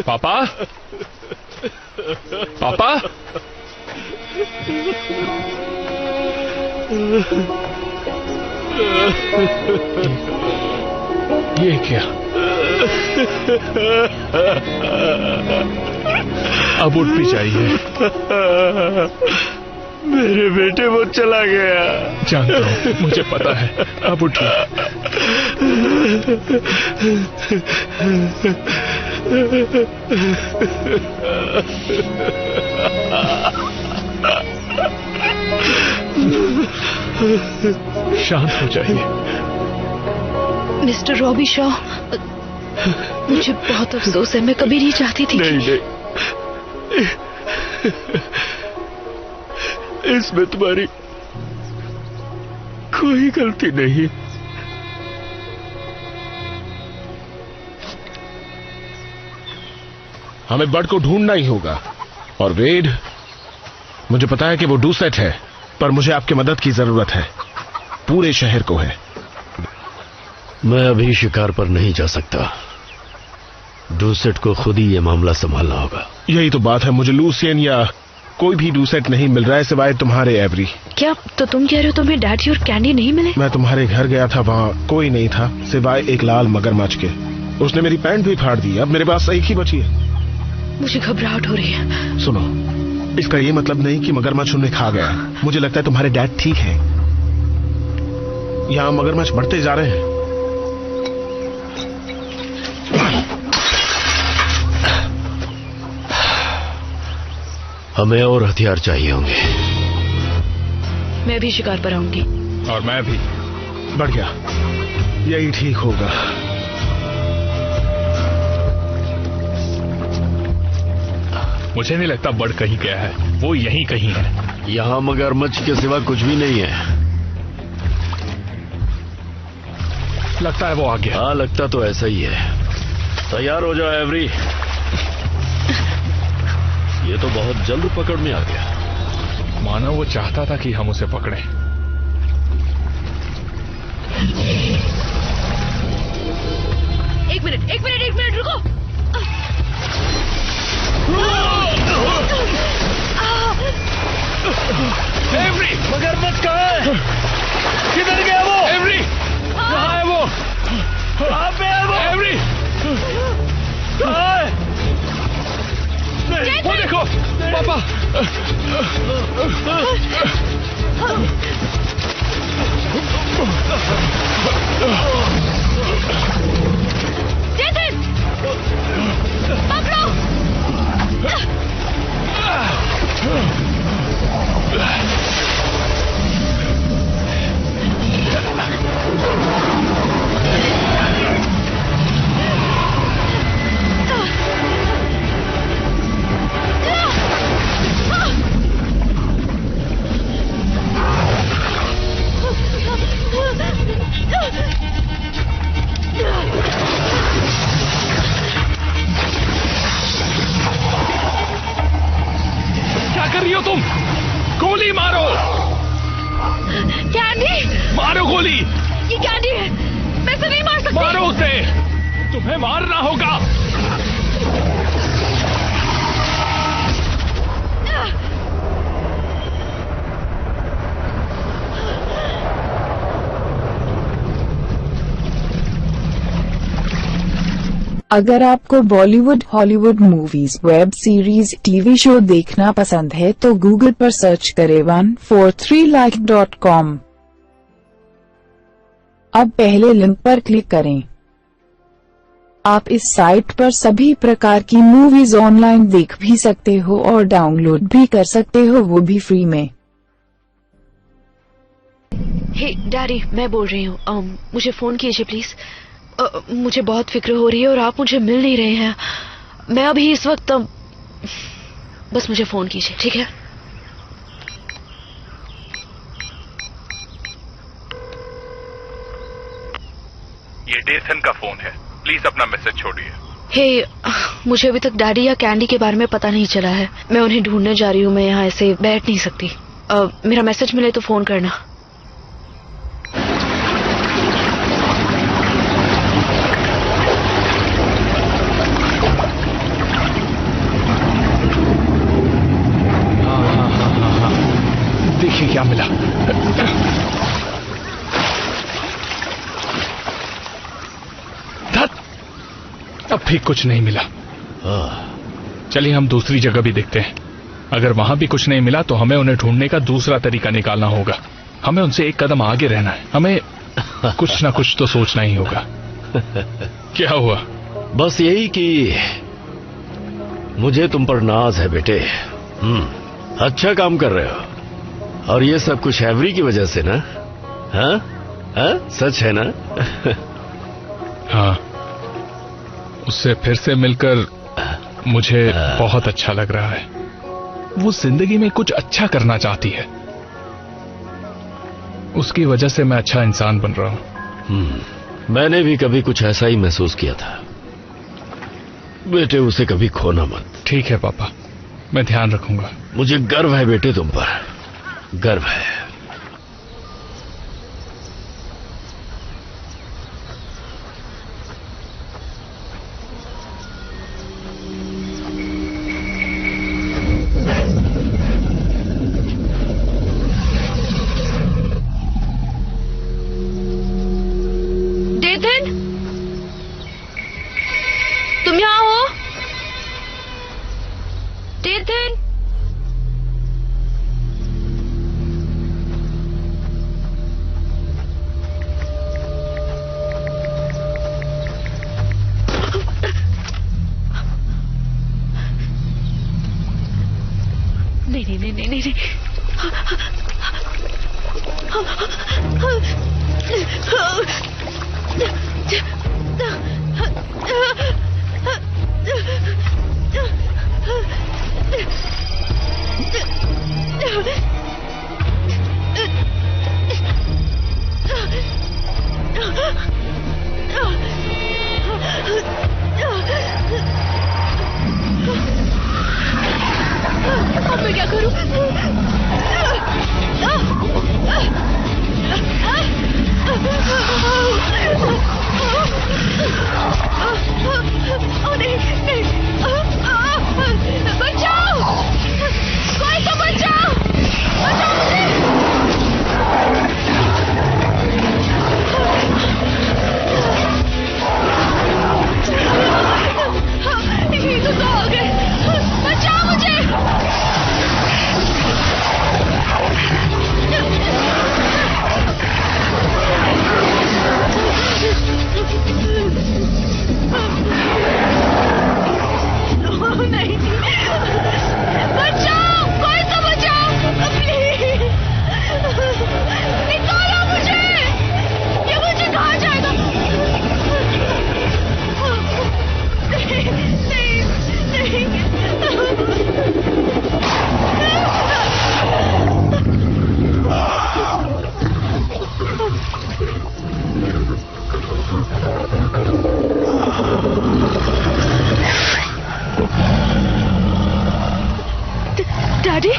पापा, पापा, ये क्या? अब उठ भी जाइए। मेरे बेटे वो चला गया। जानता हूँ, मुझे पता है। अब उठिए। शांत हो जाइए। मिस्टर रॉबी शॉ, मुझे बहुत अफसोस है। मैं कभी नहीं चाहती थी। नहीं। इसमें तुम्हारी कोई गलती नहीं। हमें बर्ड को ढूंढना ही होगा। और वेड, मुझे पता है कि वो डूसेट है, पर मुझे आपकी मदद की जरूरत है। पूरे शहर को है। मैं अभी शिकार पर नहीं जा सकता। डूसेट को खुद ही ये मामला संभालना होगा। यही तो बात है। मुझे लूसियन या कोई भी डूसेट नहीं मिल रहा है सिवाय तुम्हारे एवरी। क्या तो तुम कह रहे हो तुम्हें डैडी और कैंडी नहीं मिले? मैं तुम्हारे घर गया था, वहाँ कोई नहीं था सिवाय एक लाल मगरमच्छ के। उसने मेरी पैंट भी फाड़ दी। अब मेरे पास एक ही बची है। मुझे घबराहट हो रही है। सुनो, इसका ये मतलब नहीं कि मगरमच्छ उन्हें खा गया। मुझे लगता है तुम्हारे डैड ठीक है। यहाँ मगरमच्छ बढ़ते जा रहे हैं। हमें और हथियार चाहिए होंगे। मैं भी शिकार पर आऊंगी। और मैं भी। बढ़ गया, यही ठीक होगा। मुझे नहीं लगता बर्ड कहीं गया है। वो यहीं कहीं है। यहाँ मगरमच्छ के सिवा कुछ भी नहीं है। लगता है वो आ गया। हाँ, लगता तो ऐसा ही है। तैयार हो जाओ एवरी। ये तो बहुत जल्द पकड़ में आ गया। मानो वो चाहता था कि हम उसे पकड़ें। एक मिनट रुको। एवरी, मगरमच्छ कहाँ है? किधर गया वो? एवरी, कहाँ है वो? कहाँ पे है वो? एवरी, कहाँ है? नहीं, वो देखो, पापा। जेसन, पकड़ो। क्या कर रही हो तुम? गोली मारो। कैंडी, मारो गोली। ये कैंडी है। मैं इसे नहीं मार सकती। मारो उसे। तुम्हें मारना होगा। अगर आपको Bollywood, Hollywood movies, web series, TV show देखना पसंद है तो गूगल पर सर्च करें 143like.com। अब पहले लिंक पर क्लिक करें। आप इस साइट पर सभी प्रकार की मूवीज ऑनलाइन देख भी सकते हो और डाउनलोड भी कर सकते हो, वो भी फ्री में। हे डैडी, मैं बोल रही हूँ। मुझे फोन कीजिए प्लीज। मुझे बहुत फिक्र हो रही है और आप मुझे मिल नहीं रहे हैं। मैं अभी इस वक्त बस मुझे फोन कीजिए, ठीक है? ये डेसन का फोन है। प्लीज अपना मैसेज छोड़िए। हे, मुझे अभी तक डैडी या कैंडी के बारे में पता नहीं चला है। मैं उन्हें ढूंढने जा रही हूँ। मैं यहाँ ऐसे बैठ नहीं सकती। मेरा मैसेज मिले तो फोन करना। अब भी कुछ नहीं मिला। चलिए हम दूसरी जगह भी देखते हैं। अगर वहां भी कुछ नहीं मिला तो हमें उन्हें ढूंढने का दूसरा तरीका निकालना होगा। हमें उनसे एक कदम आगे रहना है। हमें कुछ ना कुछ तो सोचना ही होगा। क्या हुआ? बस यही कि मुझे तुम पर नाज है बेटे। अच्छा काम कर रहे हो। और ये सब कुछ एवरी की वजह से ना? हाँ? सच है ना? हाँ, उससे फिर से मिलकर मुझे बहुत अच्छा लग रहा है। वो जिंदगी में कुछ अच्छा करना चाहती है। उसकी वजह से मैं अच्छा इंसान बन रहा हूं। मैंने भी कभी कुछ ऐसा ही महसूस किया था। बेटे उसे कभी खोना मत। ठीक है पापा, मैं ध्यान रखूंगा। मुझे गर्व है बेटे तुम पर, गर्व है। तुम यहाँ हो? डेथन? नहीं नहीं नहीं नहीं नहीं। अब मैं क्या करूं? नहीं नहीं, बचाओ, कोई तो बचाओ, बचाओ मुझे। ये तो आ गए, बचाओ मुझे। नहीं, बचाओ, कोई तो बचाओ, प्लीज, निकालो मुझे, ये मुझे कहाँ जाएगा? नहीं, नहीं, डैडी,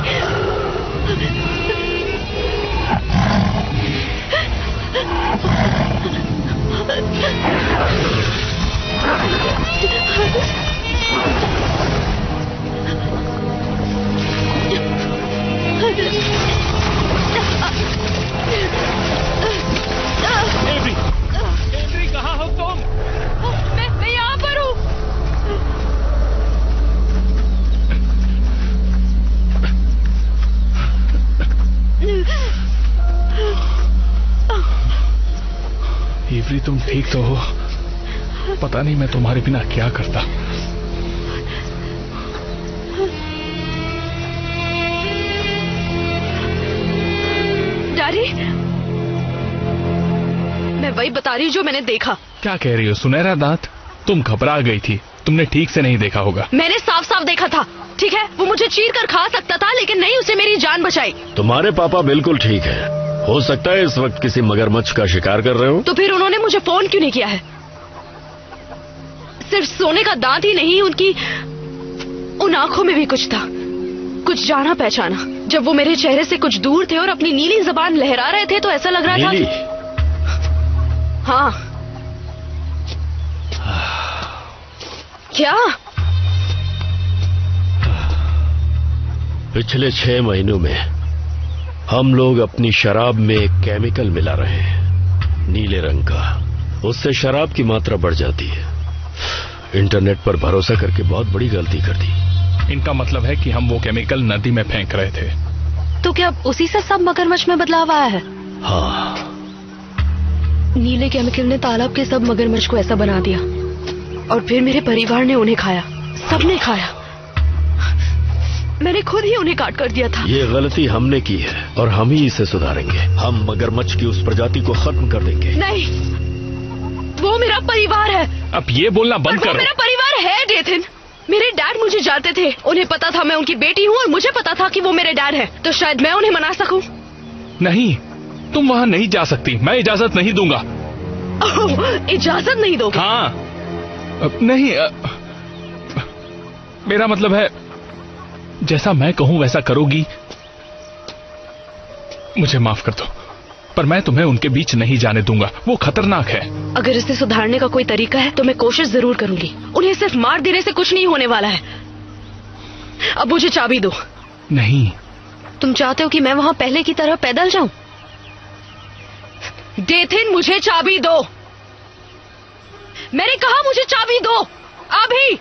एवरी कहाँ हो तुम? मैं यहाँ पर हूँ। एवरी तुम ठीक तो हो? पता नहीं मैं तुम्हारे बिना क्या करता। डैडी, मैं वही बता रही हूँ जो मैंने देखा। क्या कह रही हो? सुनहरा दांत? तुम घबरा गई थी, तुमने ठीक से नहीं देखा होगा। मैंने साफ साफ देखा था। ठीक है, वो मुझे चीर कर खा सकता था, लेकिन नहीं, उसे मेरी जान बचाई। तुम्हारे पापा बिल्कुल ठीक है। हो सकता है इस वक्त किसी मगरमच्छ का शिकार कर रहे हो। तो फिर उन्होंने मुझे फोन क्यों नहीं किया है? सिर्फ सोने का दांत ही नहीं, उनकी उन आंखों में भी कुछ था, कुछ जाना पहचाना। जब वो मेरे चेहरे से कुछ दूर थे और अपनी नीली जबान लहरा रहे थे तो ऐसा लग रहा था कि... हाँ। क्या? पिछले 6 महीनों में हम लोग अपनी शराब में एक केमिकल मिला रहे हैं, नीले रंग का। उससे शराब की मात्रा बढ़ जाती है। इंटरनेट पर भरोसा करके बहुत बड़ी गलती कर दी। इनका मतलब है कि हम वो केमिकल नदी में फेंक रहे थे। तो क्या उसी से सब मगरमच्छ में बदलाव आया है? हाँ। नीले केमिकल ने तालाब के सब मगरमच्छ को ऐसा बना दिया और फिर मेरे परिवार ने उन्हें खाया, सबने खाया। मैंने खुद ही उन्हें काट कर दिया था। ये गलती हमने की है और हम ही इसे सुधारेंगे। हम मगरमच्छ की उस प्रजाति को खत्म कर देंगे। नहीं, वो मेरा परिवार है। अब ये बोलना बंद करो। मेरा परिवार है डेथन। मेरे डैड मुझे जानते थे, उन्हें पता था मैं उनकी बेटी हूँ और मुझे पता था कि वो मेरे डैड है, तो शायद मैं उन्हें मना सकूं। नहीं, तुम वहाँ नहीं जा सकती, मैं इजाजत नहीं दूंगा। इजाजत नहीं दोगे? हाँ। नहीं, मेरा मतलब है जैसा मैं कहूं वैसा करोगी। मुझे माफ कर दो, पर मैं तुम्हें उनके बीच नहीं जाने दूंगा, वो खतरनाक है। अगर इसे सुधारने का कोई तरीका है तो मैं कोशिश जरूर करूंगी। उन्हें सिर्फ मार देने से कुछ नहीं होने वाला है। अब मुझे चाबी दो। नहीं। तुम चाहते हो कि मैं वहां पहले की तरह पैदल जाऊं? डेथिन, मुझे चाबी दो। मैंने कहा मुझे चाबी दो अभी।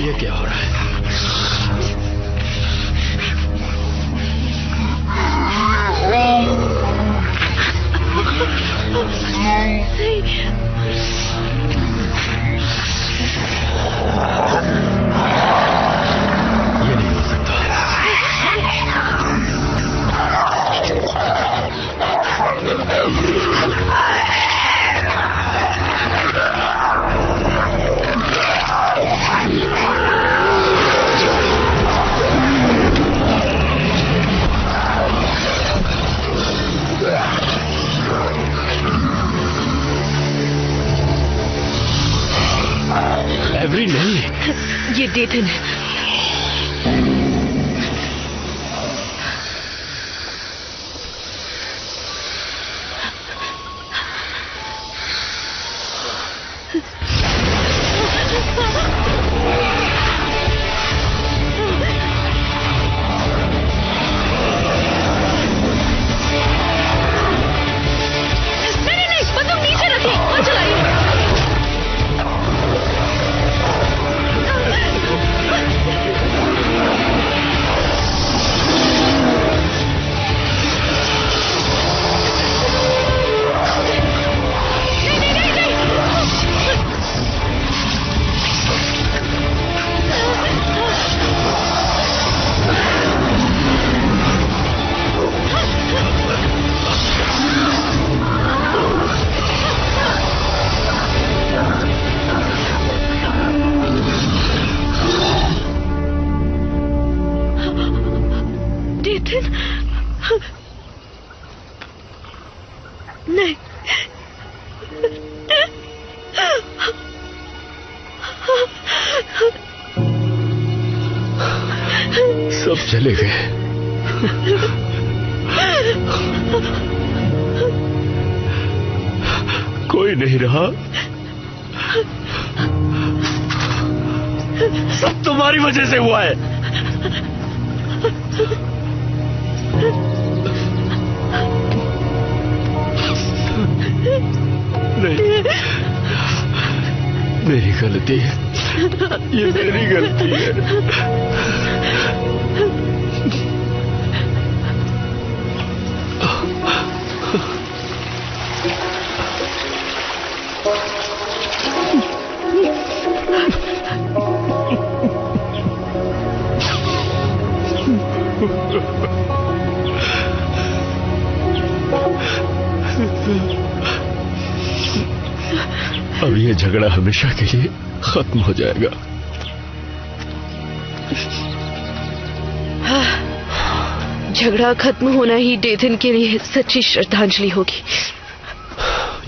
ये क्या हो रहा है? ये नहीं हो सकता। एवरी नहीं, ये डेथन है। नहीं, बंदूक नीचे रखिए और चलाइए। नहीं, सब चले गए। कोई नहीं रहा। सब तुम्हारी वजह से हुआ है। नहीं, मेरी गलती है, ये मेरी गलती है। अब ये झगड़ा हमेशा के लिए खत्म हो जाएगा। झगड़ा खत्म होना ही डेथन के लिए सच्ची श्रद्धांजलि होगी।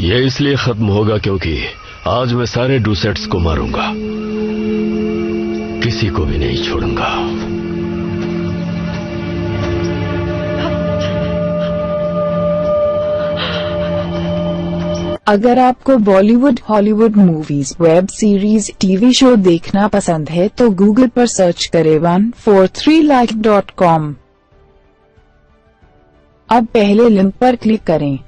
ये इसलिए खत्म होगा क्योंकि आज मैं सारे डूसेट्स को मारूंगा, किसी को भी नहीं छोड़ूंगा। अगर आपको Bollywood, Hollywood movies, web series, TV show देखना पसंद है तो गूगल पर सर्च करें 143like.com। अब पहले लिंक पर क्लिक करें।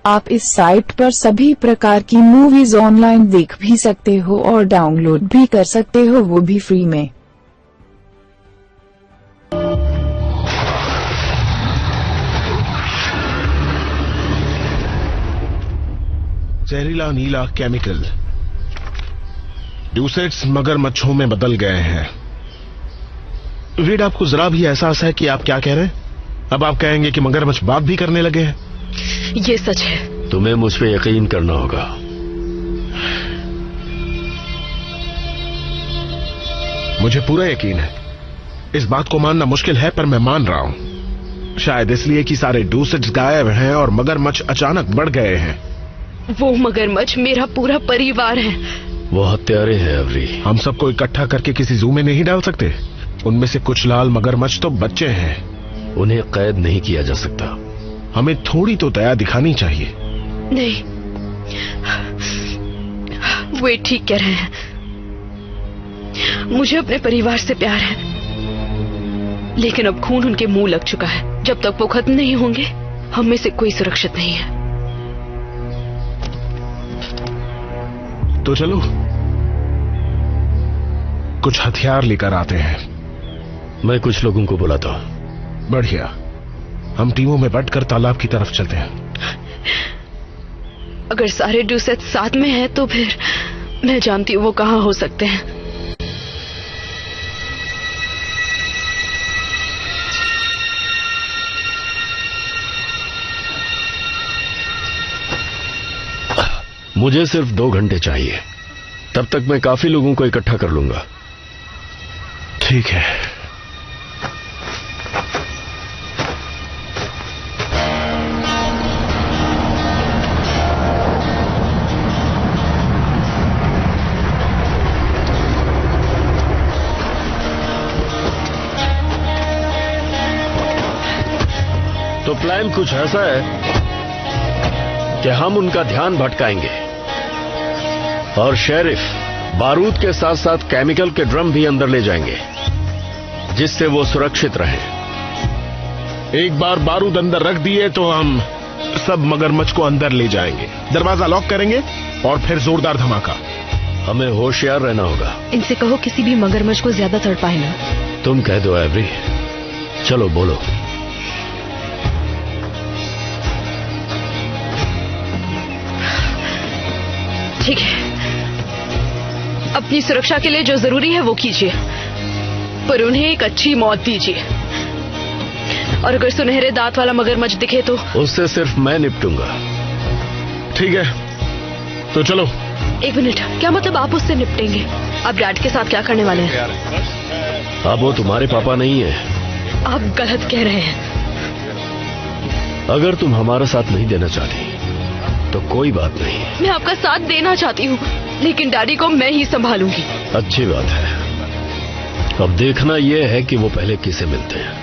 आप इस साइट पर सभी प्रकार की मूवीज ऑनलाइन देख भी सकते हो और डाउनलोड भी कर सकते हो, वो भी फ्री में। जहरीला नीला केमिकल डूसेट्स मगरमच्छों में बदल गए हैं। रीड, आपको जरा भी एहसास है कि आप क्या कह रहे हैं? अब आप कहेंगे कि मगरमच्छ बात भी करने लगे हैं। ये सच है। तुम्हें मुझ पे यकीन करना होगा। मुझे पूरा यकीन है। इस बात को मानना मुश्किल है पर मैं मान रहा हूं। शायद इसलिए कि सारे डूसेट्स गायब हैं और मगरमच्छ अचानक बढ़ गए हैं। वो मगरमच्छ मेरा पूरा परिवार है। वो हत्यारे हैं एवरी। हम सबको इकट्ठा करके किसी जू में नहीं डाल सकते। उनमें से कुछ लाल मगरमच्छ तो बच्चे हैं, उन्हें कैद नहीं किया जा सकता। हमें थोड़ी तो दया दिखानी चाहिए। नहीं, वे ठीक कह रहे हैं। मुझे अपने परिवार से प्यार है, लेकिन अब खून उनके मुंह लग चुका है। जब तक वो खत्म नहीं होंगे, हम में से कोई सुरक्षित नहीं है। तो चलो। कुछ हथियार लेकर आते हैं। मैं कुछ लोगों को बुलाता हूं। बढ़िया, हम टीमों में बंटकर तालाब की तरफ चलते हैं। अगर सारे डूसेट साथ में हैं तो फिर मैं जानती हूँ वो कहाँ हो सकते हैं। मुझे सिर्फ 2 घंटे चाहिए, तब तक मैं काफी लोगों को इकट्ठा कर लूंगा। ठीक है। तो प्लान कुछ ऐसा है कि हम उनका ध्यान भटकाएंगे और शेरिफ बारूद के साथ साथ केमिकल के ड्रम भी अंदर ले जाएंगे, जिससे वो सुरक्षित रहें। एक बार बारूद अंदर रख दिए तो हम सब मगरमच्छ को अंदर ले जाएंगे, दरवाजा लॉक करेंगे और फिर जोरदार धमाका। हमें होशियार रहना होगा। इनसे कहो किसी भी मगरमच्छ को ज्यादा तड़पाए ना। तुम कह दो एवरी। चलो बोलो। ठीक है, अपनी सुरक्षा के लिए जो जरूरी है वो कीजिए, पर उन्हें एक अच्छी मौत दीजिए। और अगर सुनहरे दांत वाला मगरमच्छ दिखे तो उससे सिर्फ मैं निपटूंगा। ठीक है, तो चलो। 1 मिनट, क्या मतलब आप उससे निपटेंगे? आप डैड के साथ क्या करने वाले हैं? अब वो तुम्हारे पापा नहीं है। आप गलत कह रहे हैं। अगर तुम हमारा साथ नहीं देना चाहती तो कोई बात नहीं। मैं आपका साथ देना चाहती हूँ, लेकिन डैडी को मैं ही संभालूंगी। अच्छी बात है। अब देखना यह है कि वो पहले किसे मिलते हैं।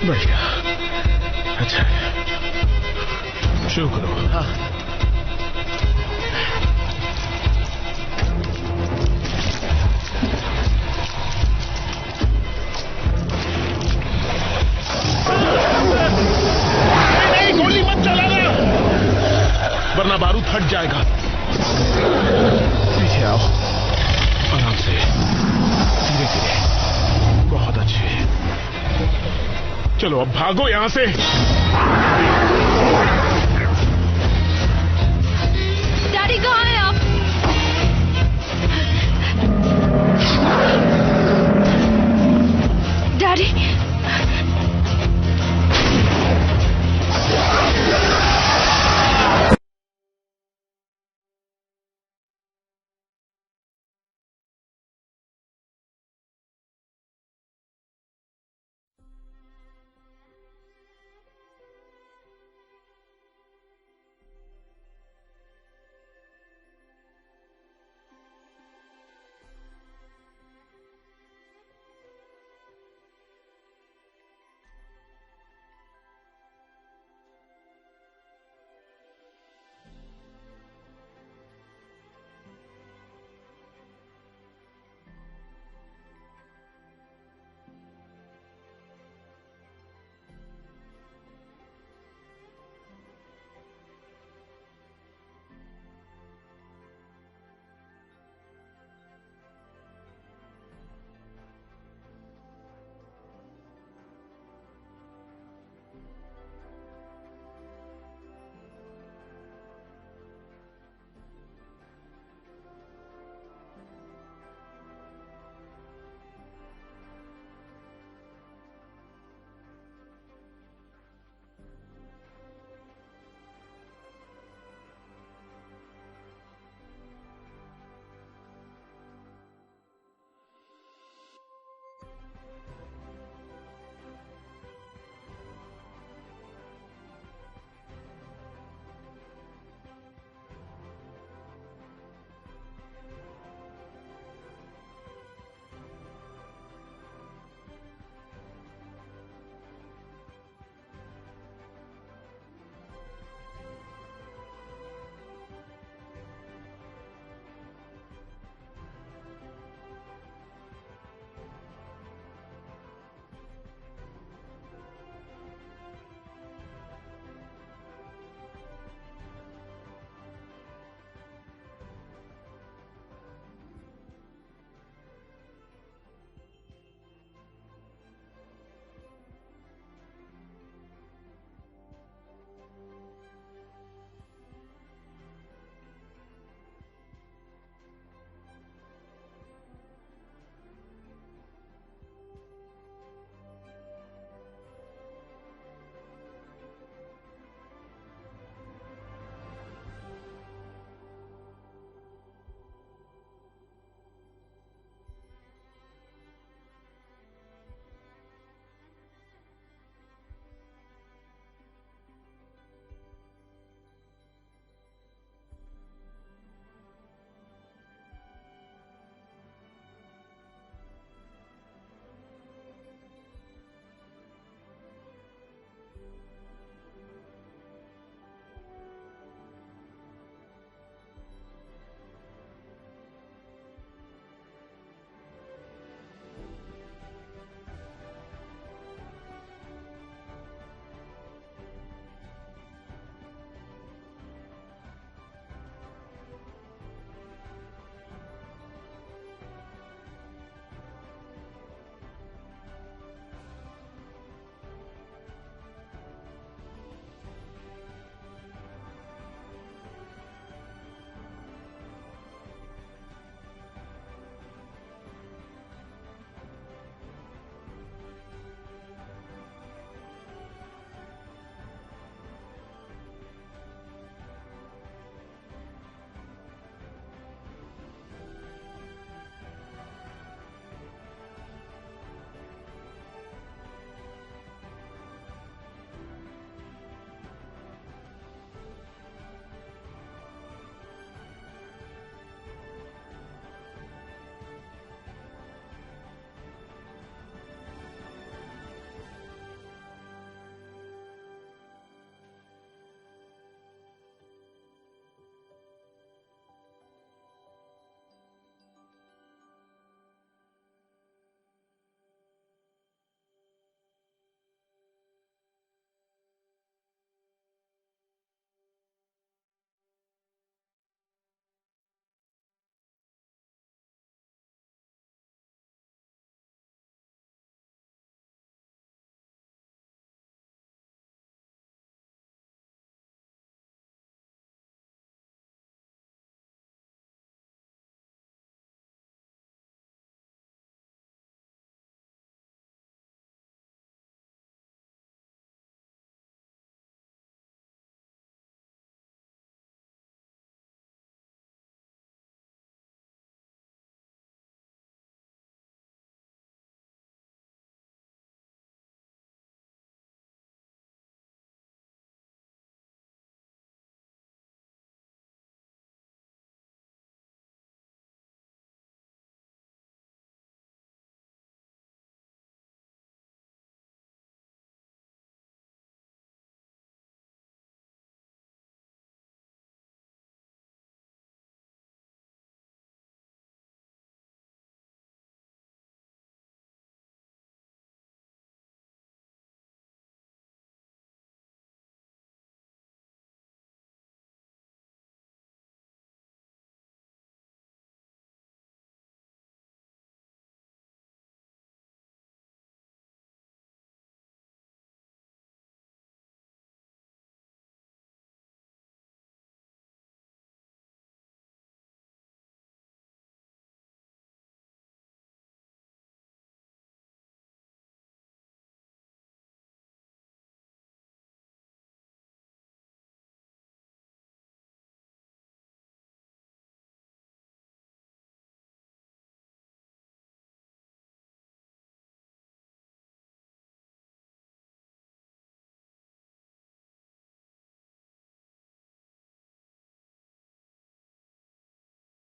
बढ़िया, अच्छा है, शुरू करो। हाँ। नहीं, गोली मत चलाना, वरना बारूद फट जाएगा। पीछे आओ, आराम से, धीरे धीरे। बहुत अच्छे। चलो अब भागो यहां से।